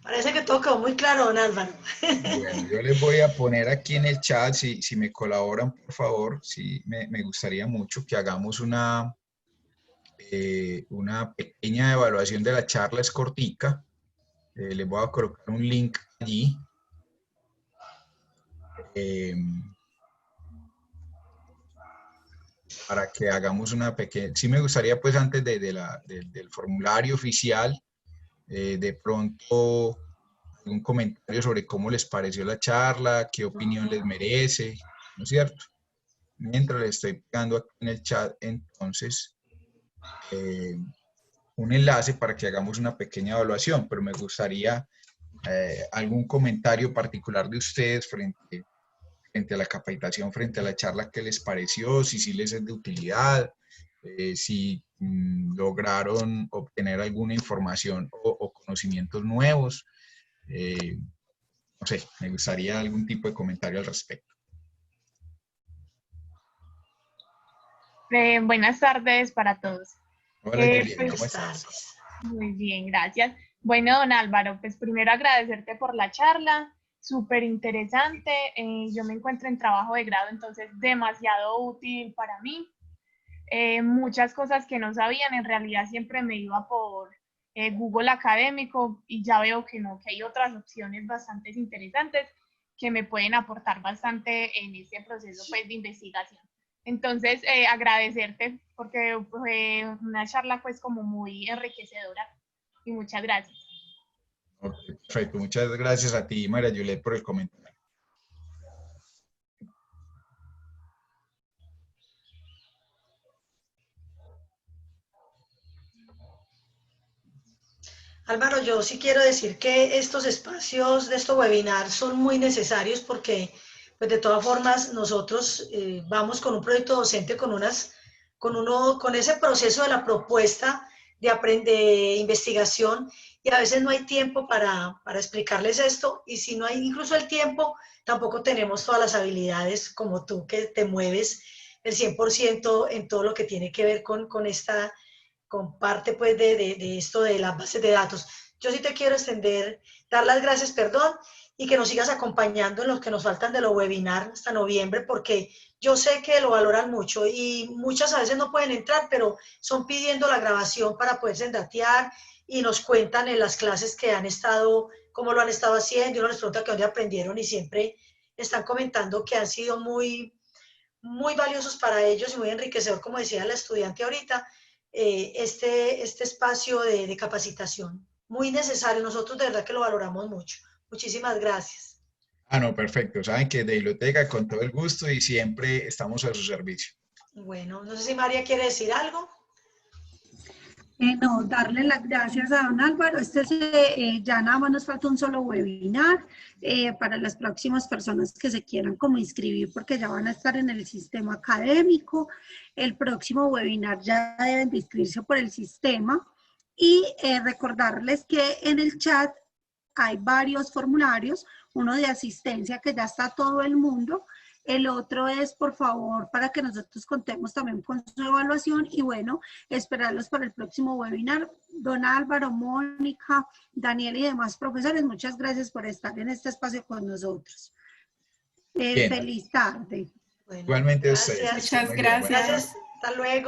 Parece que todo quedó muy claro, don Álvaro. Bueno, yo les voy a poner aquí en el chat, si me colaboran, por favor, sí, me gustaría mucho que hagamos una pequeña evaluación de la charla, es cortica. Les voy a colocar un link allí. Para que hagamos una pequeña... Sí me gustaría, pues, antes del formulario oficial, de pronto algún comentario sobre cómo les pareció la charla, qué opinión les merece, ¿no es cierto? Mientras les estoy pegando aquí en el chat, entonces, un enlace para que hagamos una pequeña evaluación, pero me gustaría algún comentario particular de ustedes frente a la capacitación, frente a la charla, qué les pareció, si sí les es de utilidad, si lograron obtener alguna información o conocimientos nuevos. No sé, me gustaría algún tipo de comentario al respecto. Buenas tardes para todos. Hola, Julián, ¿cómo Buenas estás? tardes. Muy bien, gracias. Bueno, don Álvaro, pues primero agradecerte por la charla, súper interesante. Yo me encuentro en trabajo de grado, entonces demasiado útil para mí. Muchas cosas que no sabían, en realidad siempre me iba por Google Académico y ya veo que no, que hay otras opciones bastante interesantes que me pueden aportar bastante en este proceso, pues, de investigación. Entonces, agradecerte porque fue una charla, pues, como muy enriquecedora, y muchas gracias. Okay, perfecto, muchas gracias a ti, María Juliet, por el comentario. Álvaro, yo sí quiero decir que estos espacios de estos webinars son muy necesarios porque, pues, de todas formas, nosotros vamos con un proyecto docente con ese proceso de la propuesta de investigación, y a veces no hay tiempo para explicarles esto, y si no hay incluso el tiempo, tampoco tenemos todas las habilidades como tú, que te mueves el 100% en todo lo que tiene que ver con parte, pues, de esto de las bases de datos. Yo sí te quiero dar las gracias, perdón, y que nos sigas acompañando en los que nos faltan de los webinars hasta noviembre, porque yo sé que lo valoran mucho y muchas a veces no pueden entrar, pero son pidiendo la grabación para poderse datear y nos cuentan en las clases que han estado, cómo lo han estado haciendo, y uno les pregunta que dónde aprendieron y siempre están comentando que han sido muy, muy valiosos para ellos y muy enriquecedor, como decía la estudiante ahorita, este espacio de capacitación. Muy necesario, nosotros de verdad que lo valoramos mucho. Muchísimas gracias. Ah, no, perfecto. Saben que de biblioteca con todo el gusto y siempre estamos a su servicio. Bueno, no sé si María quiere decir algo. No, darle las gracias a don Álvaro. Ya nada más nos falta un solo webinar para las próximas personas que se quieran como inscribir porque ya van a estar en el sistema académico. El próximo webinar ya deben de inscribirse por el sistema y recordarles que en el chat hay varios formularios, uno de asistencia que ya está todo el mundo. El otro es, por favor, para que nosotros contemos también con su evaluación y bueno, esperarlos para el próximo webinar. Don Álvaro, Mónica, Daniel y demás profesores, muchas gracias por estar en este espacio con nosotros. Feliz tarde. Bueno, Igualmente a ustedes. gracias. Muchas gracias. Gracias. Hasta luego.